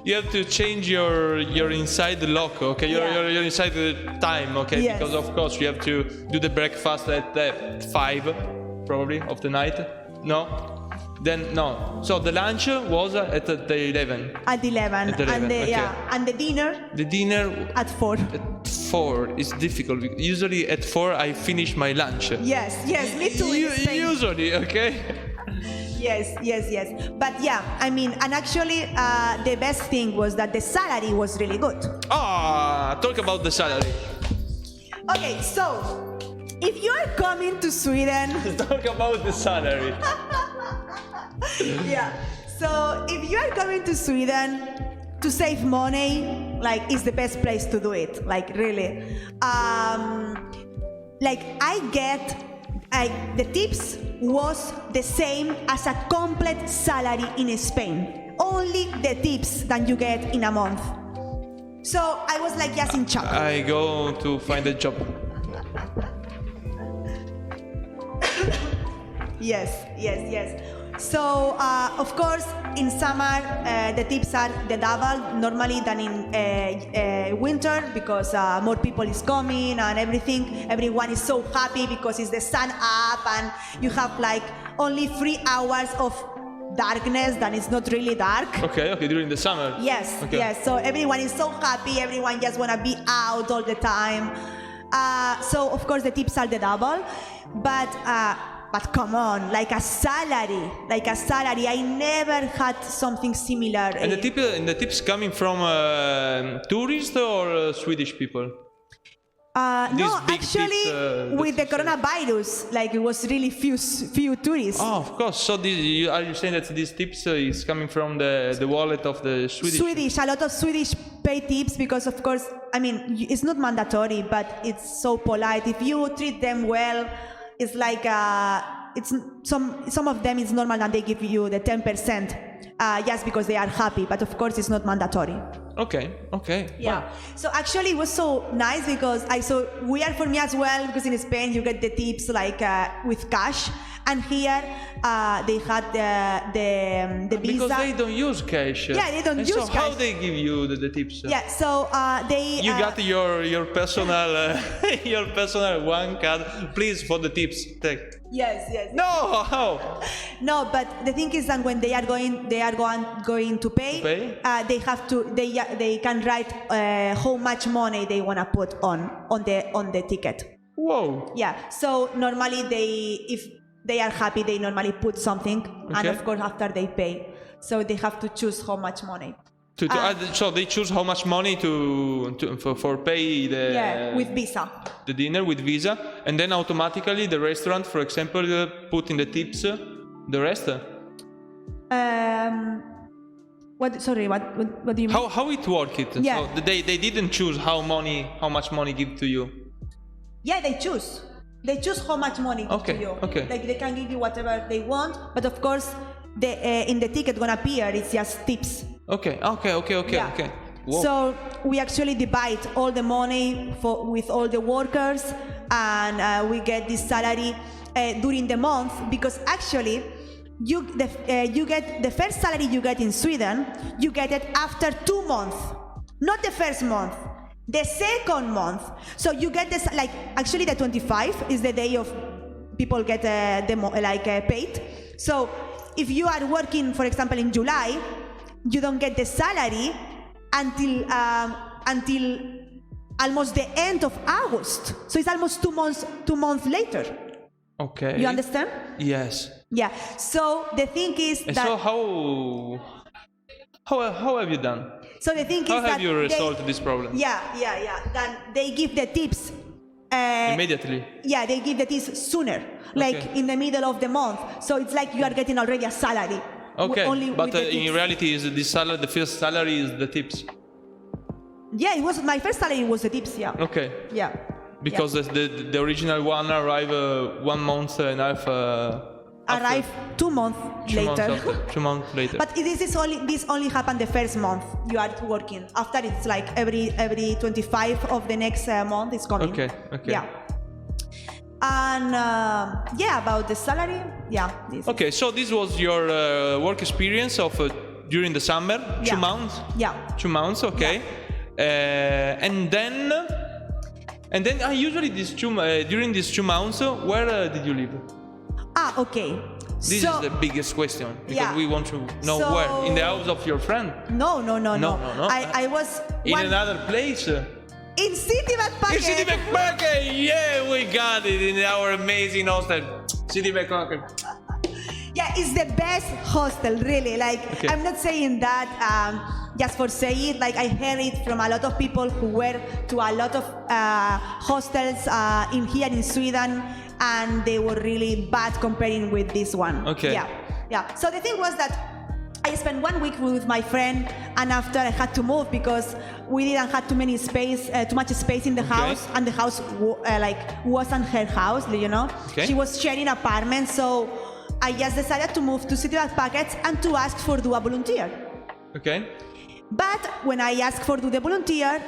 You have to change your inside lock, okay? Your inside time, okay? Yes. Because of course you have to do the breakfast at 5, probably of the night. No. Then no. So the lunch was at the 11. At 11. At 11. And okay. and the dinner. The dinner at 4. At 4 is difficult. Usually at 4 I finish my lunch. Yes, me too. Usually, okay. Yes. But yeah, I mean, and actually, the best thing was that the salary was really good. Talk about the salary. Okay, so if you are coming to Sweden, talk about the salary. Yeah. So if you are coming to Sweden to save money, like it's the best place to do it. Like really, like I get. The tips was the same as a complete salary in Spain. Only the tips that you get in a month. So I was like just in shock. I go to find a job. Yes. So, of course, in summer, the tips are the double normally than in winter because more people is coming and everything. Everyone is so happy because it's the sun up and you have like only 3 hours of darkness that is not really dark. Okay, during the summer. Yes, Okay. yes. So everyone is so happy. Everyone just wanna be out all the time. So of course the tips are the double, but come on, like a salary. I never had something similar. And the tips coming from tourists or Swedish people? No, big actually, tips, with the that you say. coronavirus, like it was really few tourists. Oh, of course. So are you saying that these tips is coming from the wallet of the Swedish? A lot of Swedish pay tips because, of course, I mean, it's not mandatory, but it's so polite. If you treat them well, it's like it's some of them it's normal that they give you the 10% just because they are happy, but of course it's not mandatory. Okay. Yeah. Wow. So actually, it was so nice because I saw weird for me as well because in Spain you get the tips like with cash, and here they had the visa. Because they don't use cash. Yeah, they don't use so how cash. they give you the tips? Yeah. So they. You got your personal your personal one card. Please for the tips. Take. Yes. No, how? No, but the thing is that when they are going to pay, they have to they can write how much money they wanna put on the ticket. Whoa. Yeah. So normally if they are happy, they normally put something, and of course after they pay, so they have to choose how much money. So they choose how much money for pay with Visa. The dinner with Visa, and then automatically the restaurant, for example, put in the tips the rest. What? Sorry. What do you mean? How it work it? Yeah. So they didn't choose how much money give to you. Yeah, they choose. They choose how much money give to you. Okay. Like they can give you whatever they want, but of course, in the ticket gonna appear it's just tips. Okay. Yeah. Whoa. So we actually divide all the money with all the workers, and we get this salary during the month because actually you get the first salary you get in Sweden, you get it after 2 months, not the first month, the second month. So you get this actually the 25 is the day of people get paid. So if you are working, for example, in July, you don't get the salary until almost the end of August. So it's almost 2 months later. Okay. You understand? Yes. Yeah. So the thing is And that. so how have you done? So the thing How is that have you resolved this problem? Yeah. Then they give the tips. Immediately. Yeah, they give the tips sooner, like in the middle of the month. So it's like you are getting already a salary. Okay, Only but with the in tips. reality, is the first salary is the tips. Yeah, it was my first salary was the tips. Yeah. Okay. Yeah. Because the original one arrived 1 month and a half. Arrive 2 months later. 2 months later. But this only happened the first month you are working. After it's like every 25 of the next month is coming. Okay. Yeah. And about the salary, Okay, so this was your work experience of during the summer, 2 months. Yeah. 2 months, okay. And then usually during these 2 months, where did you live? Okay. This is the biggest question because we want to know where. In the house of your friend? No. I was in another place. In City Backpacker. In City Backpacker, yeah, we got it in our amazing hostel, City Backpacker. Yeah, it's the best hostel, really. Like, I'm not saying that just for say it. Like, I heard it from a lot of people who were to a lot of hostels here in Sweden, and they were really bad comparing with this one. Okay. Yeah. So the thing was that I spent 1 week with my friend, and after I had to move because we didn't have too much space in the house, and the house wasn't her house, you know. Okay. She was sharing an apartment, so I just decided to move to City Backpackers and to ask for do a volunteer. Okay. But when I asked for do the volunteer,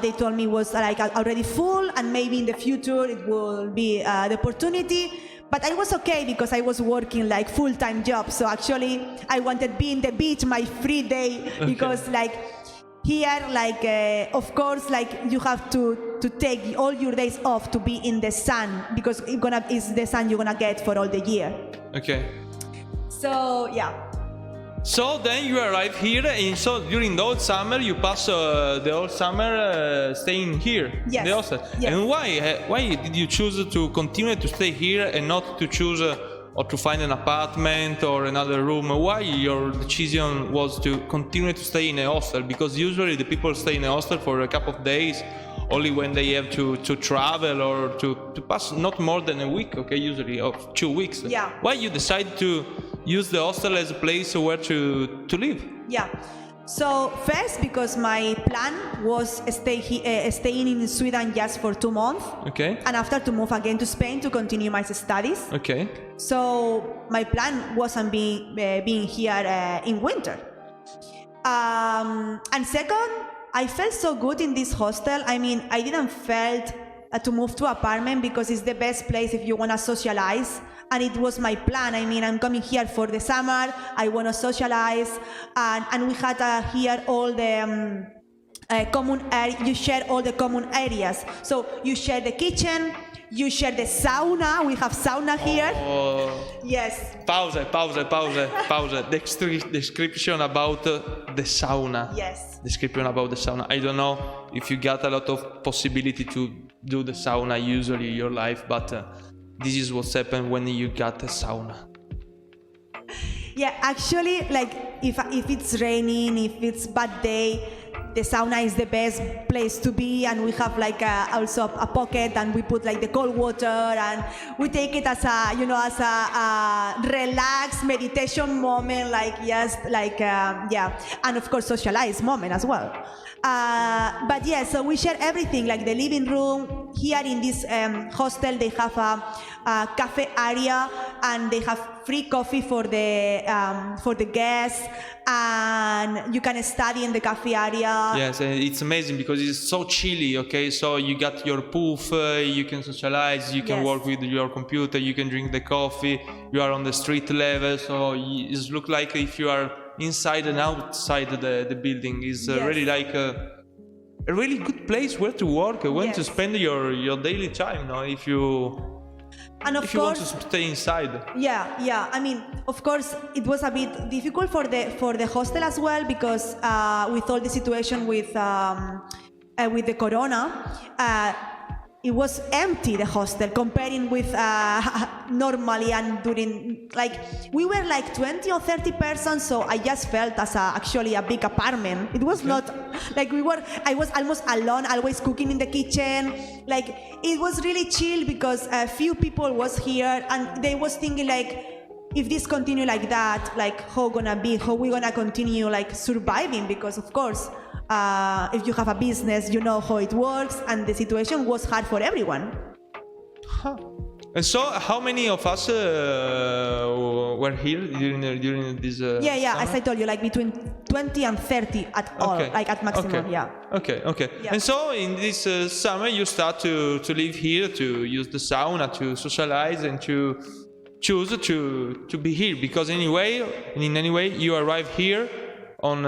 they told me it was already full, and maybe in the future it will be the opportunity. but I was okay because I was working like full-time job. So actually, I wanted to be in the beach my free day because like here, like of course, like you have to take all your days off to be in the sun because it's the sun you're gonna get for all the year. Okay. So yeah. So then you arrive here, and so during the whole summer you pass the whole summer staying here in the hostel. Yes. And why did you choose to continue to stay here and not to choose or to find an apartment or another room? Why your decision was to continue to stay in a hostel? Because usually the people stay in a hostel for a couple of days, only when they have to travel or to pass not more than a week, okay, usually of 2 weeks. Yeah. Why you decide to use the hostel as a place where to live? Yeah. So first, because my plan was staying in Sweden just for 2 months. Okay. And after to move again to Spain to continue my studies. Okay. So my plan wasn't being here in winter. And second, I felt so good in this hostel. I mean, I didn't felt to move to apartment because it's the best place if you want to socialize. And it was my plan. I mean, I'm coming here for the summer. I want to socialize. And we had here all the common area. You share all the common areas. So you share the kitchen. You share the sauna. We have sauna here. Oh. Yes. Pause. Description about the sauna. Yes. Description about the sauna. I don't know if you got a lot of possibility to do the sauna usually in your life, but this is what's happened when you got a sauna. Yeah, actually, like if it's raining, if it's bad day, the sauna is the best place to be, and we have like also a pocket, and we put like the cold water, and we take it as a relaxed meditation moment, like and of course socialize moment as well. But yeah, so we share everything, like the living room. Here in this hostel, they have a cafe area, and they have free coffee for the guests, and you can study in the cafe area. Yes, and it's amazing because it's so chilly. Okay, so you got your poof, you can socialize, you can work with your computer, you can drink the coffee. You are on the street level, so it looks like if you are inside and outside the building. Is really like a really good place where to work, where to spend your daily time. No, if you want to stay inside. Yeah. I mean, of course, it was a bit difficult for the hostel as well because with all the situation with the corona. It was empty, the hostel, comparing with normally and during, like, we were like 20 or 30 persons, so I just felt as actually a big apartment. It was not, like I was almost alone, always cooking in the kitchen. Like, it was really chill because a few people was here and they was thinking like, if this continue like that, like how we gonna continue like surviving, because of course, if you have a business, you know how it works, and the situation was hard for everyone. Huh. And so, how many of us were here during this? Summer? As I told you, like between 20 and 30 at all, like at maximum. Okay. Yeah. And so, in this summer, you start to live here, to use the sauna, to socialize, and to choose to be here, because in any way, you arrive here on.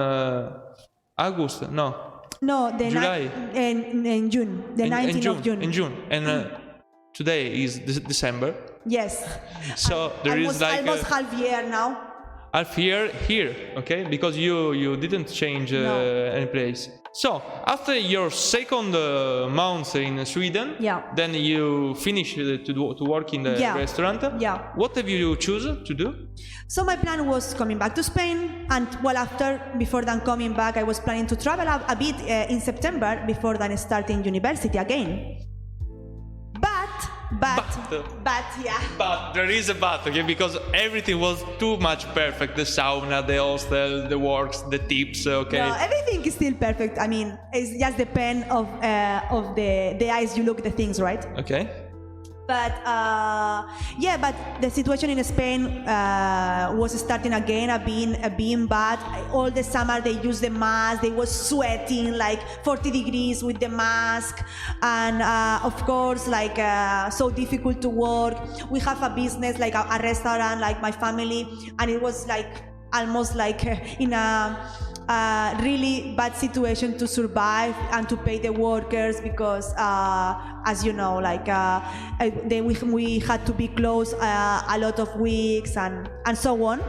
August? No, the July. In June, the 19th of June. In June, and today is December. Yes. So there is like almost half year now. Half year here, okay? Because you didn't change any place. So after your second month in Sweden, then you finish to work in the restaurant. Yeah. What have you chosen to do? So my plan was coming back to Spain, and before then coming back, I was planning to travel a bit in September before then starting university again. But there is a but, okay? Because everything was too much perfect. The sauna, the hostel, the works, the tips, okay? No, everything is still perfect. I mean, it's just depend of the eyes you look the things, right? Okay. But but the situation in Spain was starting again, being bad. All the summer they used the mask. They was sweating like 40 degrees with the mask, and of course, like so difficult to work. We have a business, like a restaurant, like my family, and it was like almost like in a really bad situation to survive and to pay the workers, because as you know, like we had to be closed a lot of weeks and so on.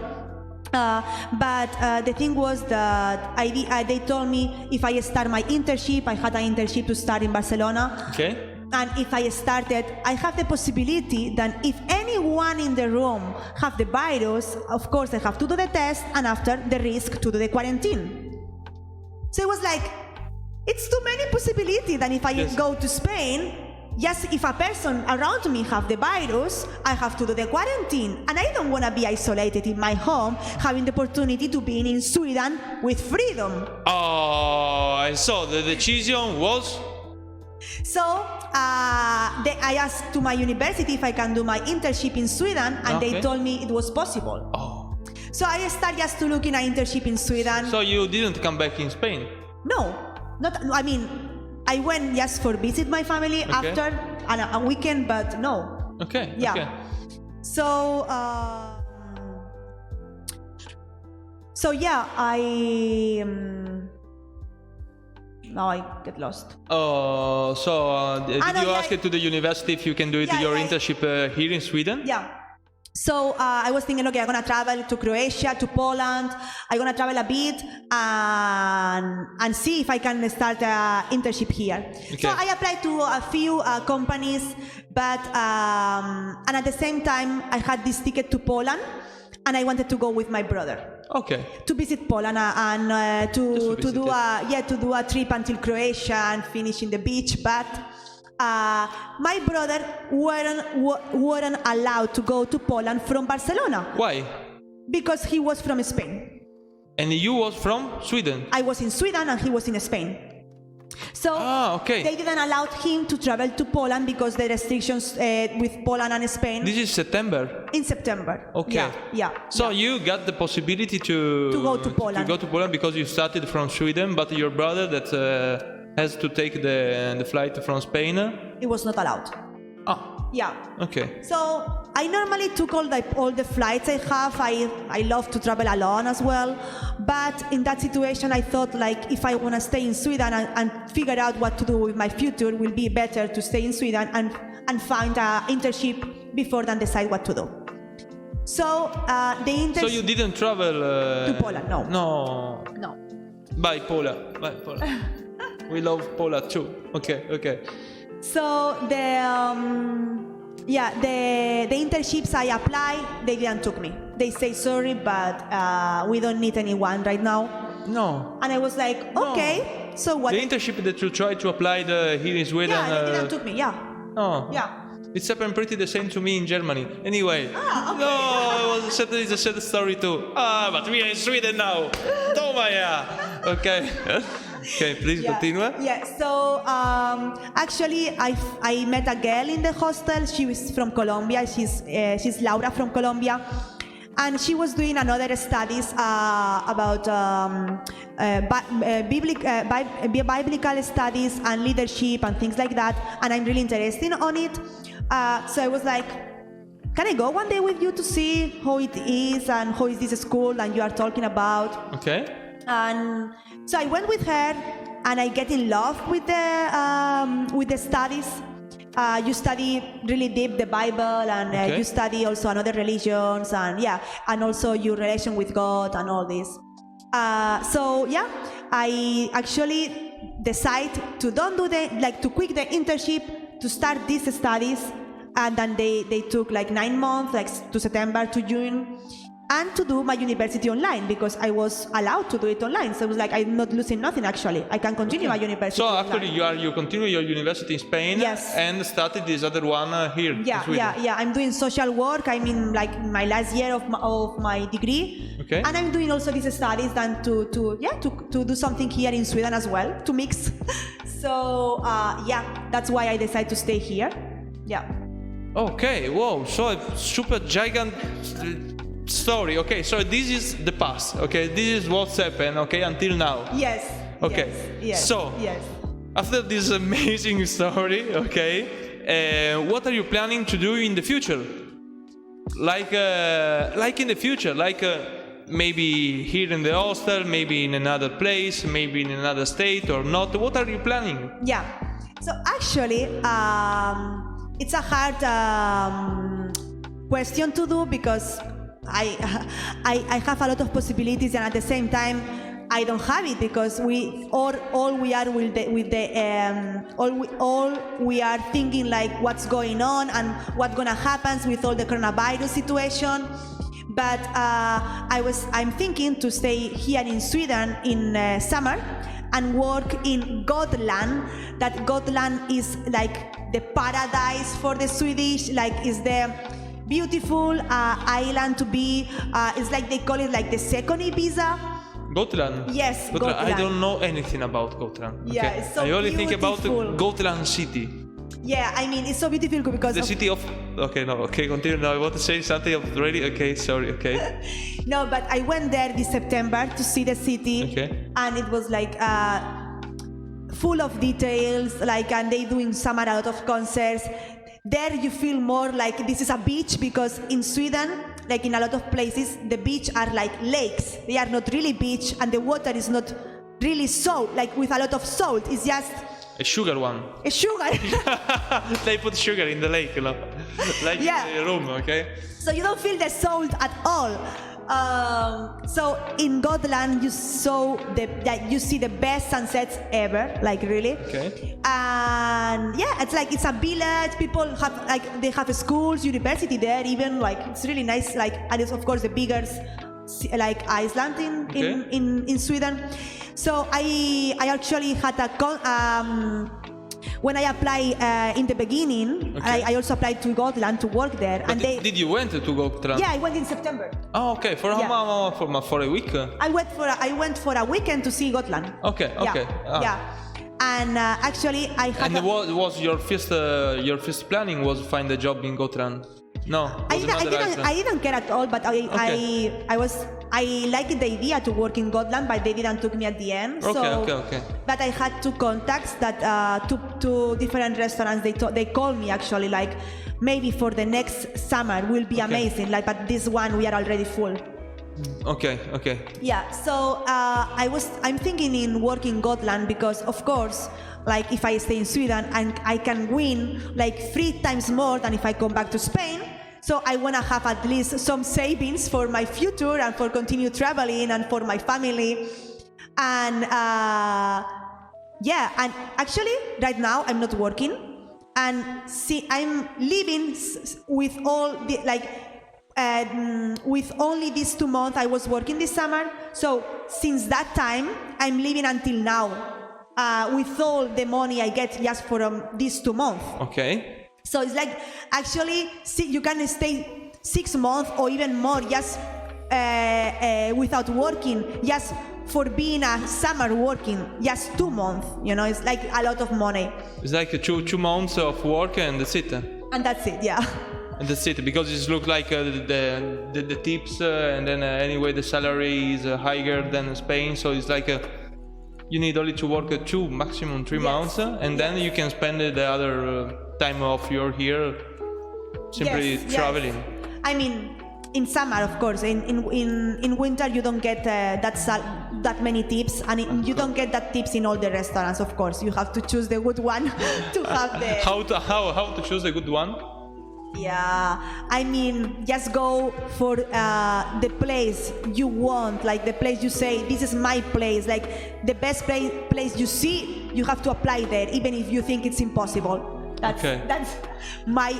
But the thing was that they told me if I start my internship, I had an internship to start in Barcelona. Okay. And if I started, I have the possibility that if anyone in the room have the virus, of course I have to do the test, and after the risk to do the quarantine. So it was like, it's too many possibilities that if I go to Spain, yes, if a person around me have the virus, I have to do the quarantine. And I don't want to be isolated in my home, having the opportunity to be in Sweden with freedom. Oh, and so the decision was? So I asked to my university if I can do my internship in Sweden, and they told me it was possible. Oh. So I started just to look in an internship in Sweden. So you didn't come back in Spain? No, not. I mean, I went just for visit my family after a weekend, but no. Okay. Yeah. Okay. So now I get lost. Oh, so did you ask it to the university if you can do your internship here in Sweden? Yeah. So I was thinking, okay, I'm gonna travel to Croatia, to Poland. I'm gonna travel a bit and see if I can start an internship here. Okay. So I applied to a few companies, but and at the same time I had this ticket to Poland, and I wanted to go with my brother. Okay. To visit Poland and to do a trip until Croatia and finish in the beach, but my brother weren't allowed to go to Poland from Barcelona. Why? Because he was from Spain. And you was from Sweden? I was in Sweden and he was in Spain. So they didn't allow him to travel to Poland because the restrictions with Poland and Spain. This is September? In September. Okay. Yeah. So you got the possibility to go to Poland. To go to Poland because you started from Sweden, but your brother that has to take the flight from Spain? It was not allowed. Oh. Yeah. Okay. So I normally took all the flights I have. I love to travel alone as well. But in that situation, I thought like if I want to stay in Sweden and figure out what to do with my future, it will be better to stay in Sweden and find an internship before than decide what to do. So the internship. So you didn't travel to Poland? No. No. Bye, Paula. Bye, Paula. We love Paula too. Okay. So the internships I applied, they didn't took me. They say sorry, but we don't need anyone right now. No. And I was like, okay. So what? The internship that you tried to apply here in Sweden. Yeah, they didn't took me. Yeah. Oh. Yeah. It's happened pretty the same to me in Germany. Anyway. Okay. No, it's a sad story too. But we are in Sweden now. Toma ya. Okay. Okay, please continue. Yeah, so actually I met a girl in the hostel. She was from Colombia. She's Laura from Colombia. And she was doing another studies about biblical studies and leadership and things like that. And I'm really interested on it. So I was like, can I go one day with you to see how it is and how is this school and you are talking about? Okay. And so I went with her, and I get in love with the studies. You study really deep the Bible, and you study also another religions, and also your relation with God and all this. I actually decide to to quit the internship to start these studies, and then they took like 9 months, like to September to June. And to do my university online because I was allowed to do it online. So it was like I'm not losing nothing actually. I can continue my university. So online. actually you continue your university in Spain. Yes. And started this other one here in Sweden. Yeah. I'm doing social work. I'm in like my last year of my degree. Okay. And I'm doing also these studies then to do something here in Sweden as well, to mix. So that's why I decided to stay here. Yeah. Okay, whoa, so a super giant story. Okay, so this is the past. Okay, this is what's happened. Okay, until now. Yes. Okay. Yes. So Yes. after this amazing story, okay, what are you planning to do in the future? Like in the future, maybe here in the hostel, maybe in another place, maybe in another state or not. What are you planning? Yeah. So actually, it's a hard question to do because I have a lot of possibilities, and at the same time, I don't have it because all we are thinking like what's going on and what's gonna happen with all the coronavirus situation. But I'm thinking to stay here in Sweden in summer and work in Gotland. That Gotland is like the paradise for the Swedish, like is the beautiful island to be. It's like they call it like the second Ibiza. Gotland? Yes, Gotland. Gotland. I don't know anything about Gotland. Yeah, Okay. it's so I only think beautiful. about Gotland city. Yeah, I mean, it's so beautiful because The city of... Okay, no, okay, continue. No, I want to say something already. Okay, sorry, okay. No, but I went there this September to see the city. Okay. And it was like full of details, like, and they doing summer a lot of concerts. There you feel more like this is a beach because in Sweden, like in a lot of places, the beach are like lakes. They are not really beach and the water is not really salt, like with a lot of salt. It's just A sugar one. a sugar. They put sugar in the lake, you know? Like Yeah. in the room, okay? So you don't feel the salt at all. So in Gotland, you see the best sunsets ever, like really. Okay. And yeah, it's like it's a village. People they have schools, university there, even like it's really nice. Like, and it's of course the biggest like Iceland in Sweden. So I actually had when I applied in the beginning, Okay. I also applied to Gotland to work there. But did you went to Gotland? Yeah, I went in September. Oh, okay. For how Yeah. long? For a week? I went for a weekend to see Gotland. Okay, okay. Yeah, yeah. And actually, I had. And what was your first planning? Was find a job in Gotland? No, I didn't care at all, but I liked the idea to work in Gotland, but they didn't took me at the end. Okay. But I had two contacts that two different restaurants. They called me actually like maybe for the next summer will be amazing. Like, but this one we are already full. Okay. Yeah. So I'm thinking in working Gotland because of course. Like if I stay in Sweden and I can win like 3 times more than if I come back to Spain. So I want to have at least some savings for my future and for continue traveling and for my family. And yeah, and actually right now I'm not working. And see, I'm living with all the with only these 2 months I was working this summer. So since that time, I'm living until now. With all the money I get just from these 2 months. Okay. So it's like actually you can stay 6 months or even more just without working, just for being a summer working, just 2 months. You know, it's like a lot of money. It's like 2 months of work and that's it. And that's it, yeah. And that's it, because it looks like the tips and then anyway the salary is higher than Spain, so it's like you need only to work 2, maximum 3 months, and then you can spend the other time off you're here simply traveling. Yes. I mean, in summer, of course. In winter, you don't get that many tips, and you don't get that tips in all the restaurants. Of course, you have to choose the good one to have the. How to choose a good one? Yeah, I mean, just go for the place you want, like the place you say, this is my place, like the best place you see, you have to apply there, even if you think it's impossible. That's my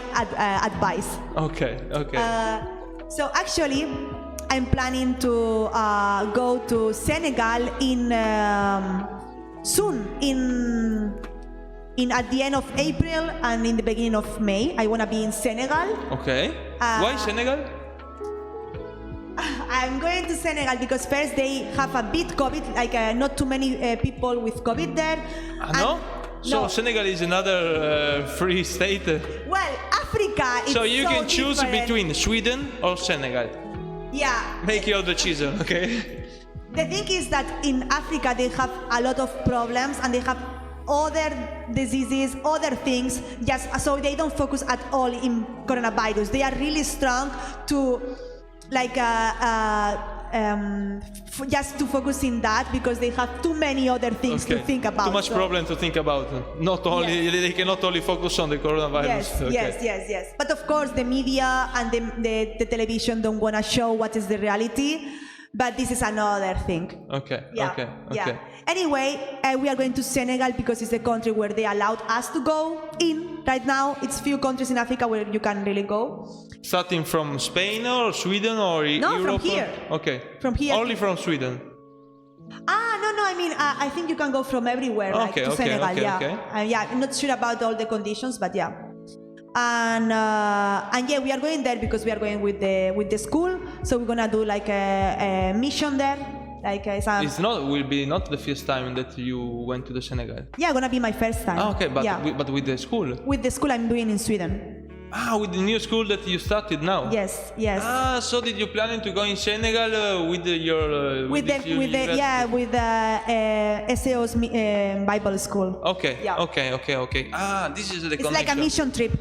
advice. Okay. So actually, I'm planning to go to Senegal soon, at the end of April and in the beginning of May. I want to be in Senegal. Okay. Why Senegal? I'm going to Senegal because first they have a bit COVID, like not too many people with COVID there. No? So no. Senegal is another free state? Well, Africa Africa, it's So you can choose different. between Sweden or Senegal. Yeah. Make your decision, okay? The thing is that in Africa they have a lot of problems and they have other diseases, other things, just so they don't focus at all in coronavirus. They are really strong to just to focus in that because they have too many other things to think about. Too much problem to think about. Not only they cannot only focus on the coronavirus. Yes, okay. yes. But of course, the media and the television don't want to show what is the reality. But this is another thing. Okay. Anyway, we are going to Senegal because it's the country where they allowed us to go in right now. It's few countries in Africa where you can really go. Starting from Spain or Sweden or No, Europe? from here. Okay. From here. Only from Sweden. No. I mean, I think you can go from everywhere to Senegal. Yeah, I'm not sure about all the conditions, but yeah. And yeah, we are going there because we are going with the school. So we're gonna do like a mission there. Will be not the first time that you went to the Senegal. Yeah, gonna be my first time. Okay, but with the school. With the school I'm doing in Sweden. With the new school that you started now. Yes. So did you planning to go in Senegal with your with the SEO's Bible school. Okay. Yeah. Okay. This is the It's connection. like a mission trip.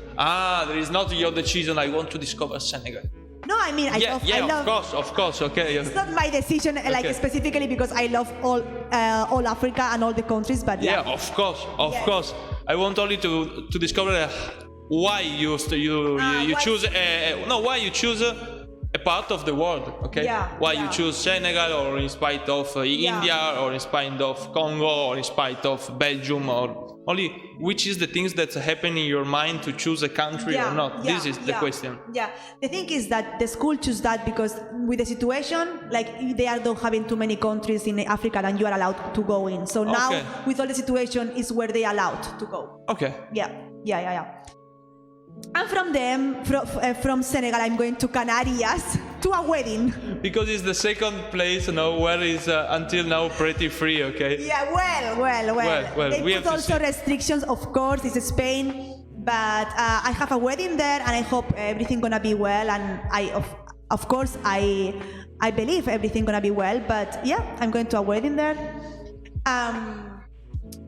There is not your decision. I want to discover Senegal. No, I mean, I love. Of course. Okay. It's not my decision, like specifically because I love all Africa and all the countries, but yeah. Yeah, of course. I want only to discover why you choose why you choose a part of the world, okay? Why you choose Senegal or in spite of India or in spite of Congo or in spite of Belgium or only which is the things that happen in your mind to choose a country or not. This is the question. Yeah, the thing is that the school choose that because with the situation, like they are not having too many countries in Africa and you are allowed to go in. So now with all the situation is where they are allowed to go. Okay. Yeah. And from Senegal, I'm going to Canarias to a wedding. Because it's the second place where is until now pretty free, okay? Yeah, well. They we put have also restrictions, of course, it's Spain, but I have a wedding there and I hope everything gonna be well and of course I believe everything gonna be well, but yeah, I'm going to a wedding there.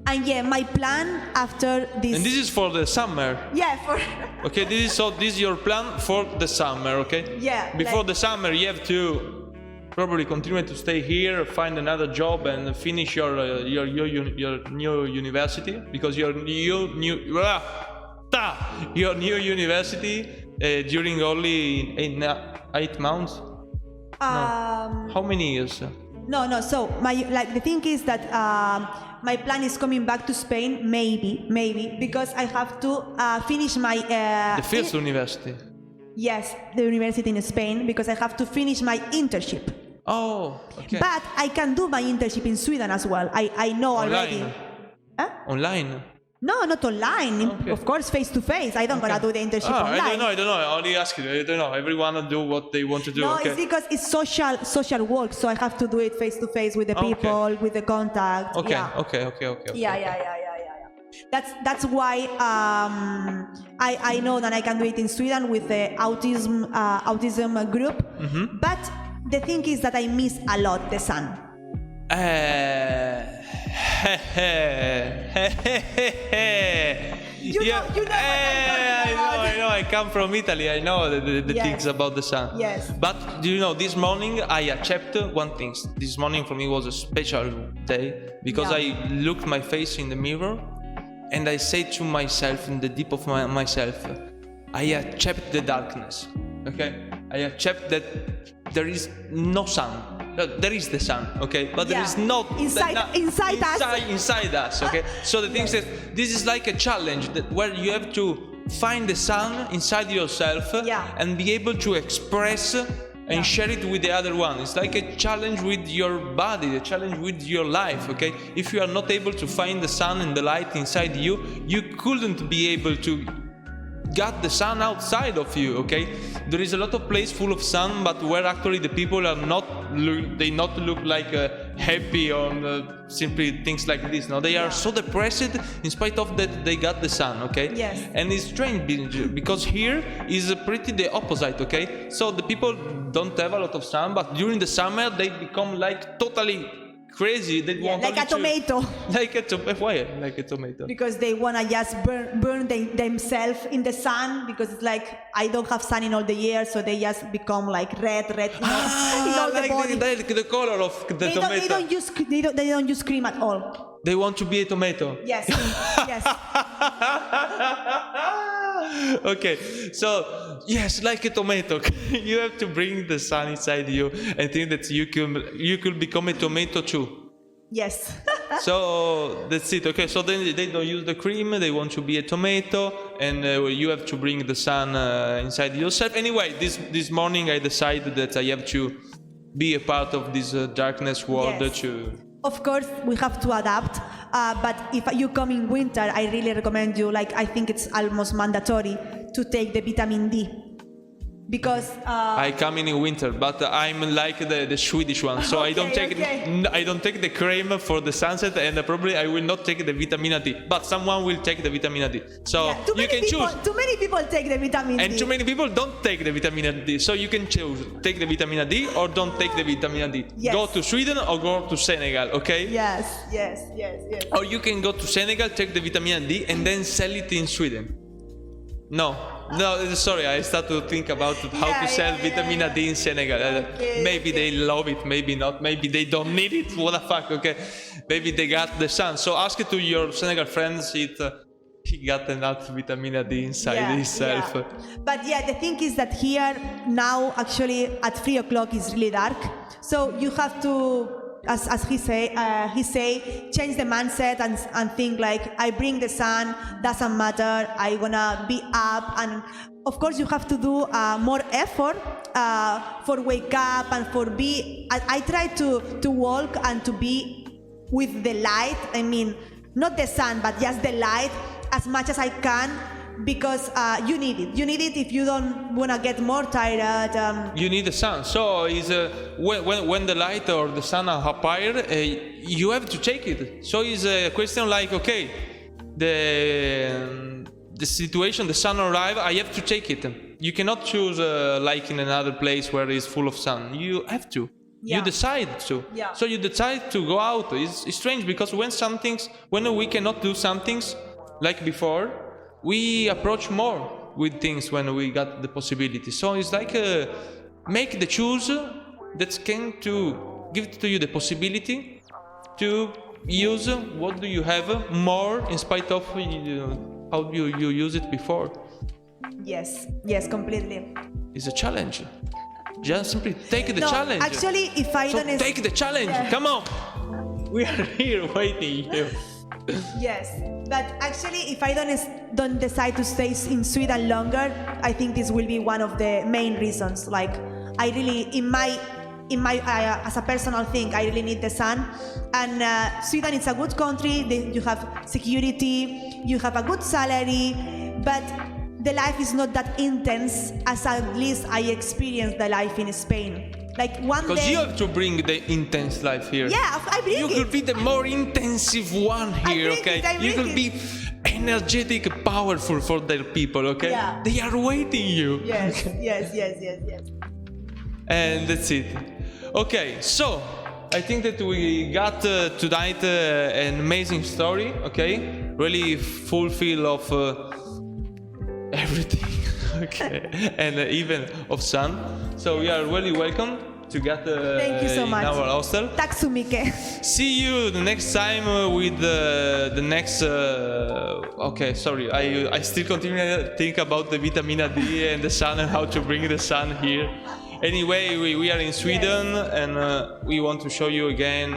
And yeah, my plan after this. And this is for the summer. Yeah, Okay, this is your plan for the summer, okay? Yeah. Before the summer, you have to probably continue to stay here, find another job, and finish your new university because your new university during only 8 months. No. How many years? No. So the thing is that my plan is coming back to Spain, maybe, because I have to finish my the first university. Yes, the university in Spain, because I have to finish my internship. Oh, okay. But I can do my internship in Sweden as well. I know already. Huh? Online? No, not online. Okay. Of course, face to face. I don't gonna do the internship online. I don't know. I only ask you. I don't know. Everyone will do what they want to do. No, okay. it's because it's social work, so I have to do it face to face with the people, with the contact. Okay. Yeah. Okay. Yeah. That's why I know that I can do it in Sweden with the autism group. Mm-hmm. But the thing is that I miss a lot the sun. You know what I know. I come from Italy. I know the Yes. things about the sun. Yes. But do you know, this morning I accepted one thing. This morning for me was a special day because Yeah. I looked my face in the mirror and I said to myself, in the deep of myself, I accept the darkness. Okay? I accept that there is no sun. There is the sun, okay, but there is not inside us, okay. So the thing is that this is like a challenge where you have to find the sun inside yourself and be able to express and share it with the other one. It's like a challenge with your body, a challenge with your life, okay. If you are not able to find the sun and the light inside you, you couldn't be able to got the sun outside of you, okay? There is a lot of place full of sun, but where actually the people are not look like happy or simply things like this. No, they are so depressed in spite of that they got the sun, okay? Yes. And it's strange because here is pretty the opposite, okay? So the people don't have a lot of sun, but during the summer they become like totally crazy. They want like a tomato. Why like a tomato? Because they wanna just burn themselves in the sun, because it's like I don't have sun in all the year, so they just become like red, in all the like body. the color of the tomato. They don't use cream at all. They want to be a tomato. Yes, yes. Okay, so yes, like a tomato, you have to bring the sun inside you and think that you could become a tomato too. Yes. So that's it. Okay, so then they don't use the cream, they want to be a tomato, and you have to bring the sun inside yourself. Anyway, this morning I decided that I have to be a part of this darkness world. Yes. To Of course, we have to adapt, but if you come in winter, I really recommend you, like I think it's almost mandatory to take the vitamin D. Because I come in winter, but I'm like the Swedish one, so I don't take the cream for the sunset, and probably I will not take the vitamin D. But someone will take the vitamin D, so you can choose. Too many people take the vitamin D, and too many people don't take the vitamin D. So you can choose: take the vitamin D or don't take the vitamin D. Yes. Go to Sweden or go to Senegal, okay? Yes. Or you can go to Senegal, take the vitamin D, and then sell it in Sweden. No, sorry, I start to think about how to sell vitamin D in Senegal. Maybe they love it, maybe not, maybe they don't need it, what the fuck, okay? Maybe they got the sun. So ask it to your Senegal friends if he got enough vitamin D inside himself. Yeah. But the thing is that here now actually at 3 o'clock is really dark. So you have to, as he say, change the mindset and think like, I bring the sun, doesn't matter, I gonna be up. And of course you have to do more effort for wake up and for be, I try to walk and to be with the light. I mean, not the sun, but just the light as much as I can, because you need it. You need it if you don't want to get more tired. You need the sun. So is when the light or the sun are higher, you have to take it. So it's a question like, okay, the situation, the sun arrive, I have to take it. You cannot choose like in another place where it's full of sun. You have to. You decide to. Yeah. So you decide to go out. It's strange because when we cannot do some things like before, we approach more with things when we got the possibility. So it's like make the choose that can to give to you the possibility to use what do you have more in spite of how you use it before. Yes, completely. It's a challenge. Just simply take the challenge. Actually, if I don't take the challenge. Come on, we are here waiting you. Yes, but actually, if I don't decide to stay in Sweden longer, I think this will be one of the main reasons. Like, I really, in my as a personal thing, I really need the sun. And Sweden is a good country. You have security, you have a good salary, but the life is not that intense as at least I experienced the life in Spain. Like one day. Because you have to bring the intense life here. Yeah, I bring you it. could be the more intensive one here, okay? You could be energetic, powerful for their people, okay? Yeah. They are waiting you. Yes. And that's it. Okay, so I think that we got tonight an amazing story, okay? Really fulfill of everything. Okay, and even of sun. So we are really welcome to get Thank you so much. in our hostel. Tack så mycket. See you the next time with the next. Okay, sorry. I still continue to think about the vitamin D and the sun and how to bring the sun here. Anyway, we are in Sweden and we want to show you again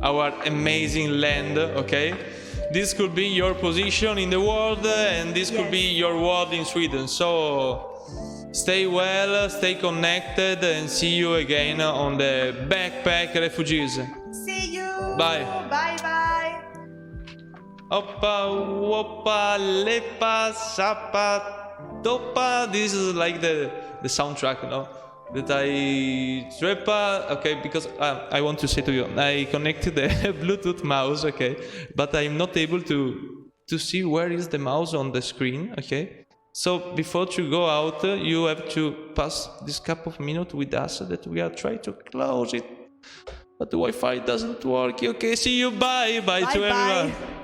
our amazing land. Okay. This could be your position in the world and this could be your world in Sweden. So stay well, stay connected, and see you again on the Backpack Refugees. See you. Bye. Bye. Opa, wopa, lepa, sapa, dopa. This is like the soundtrack, you know, that I trepa. Okay, because I want to say to you, I connected the Bluetooth mouse. Okay, but I'm not able to see where is the mouse on the screen. Okay, so before to go out, you have to pass this couple of minutes with us that we are trying to close it, but the Wi-Fi doesn't work. Okay, see you. Bye to Bye. everyone.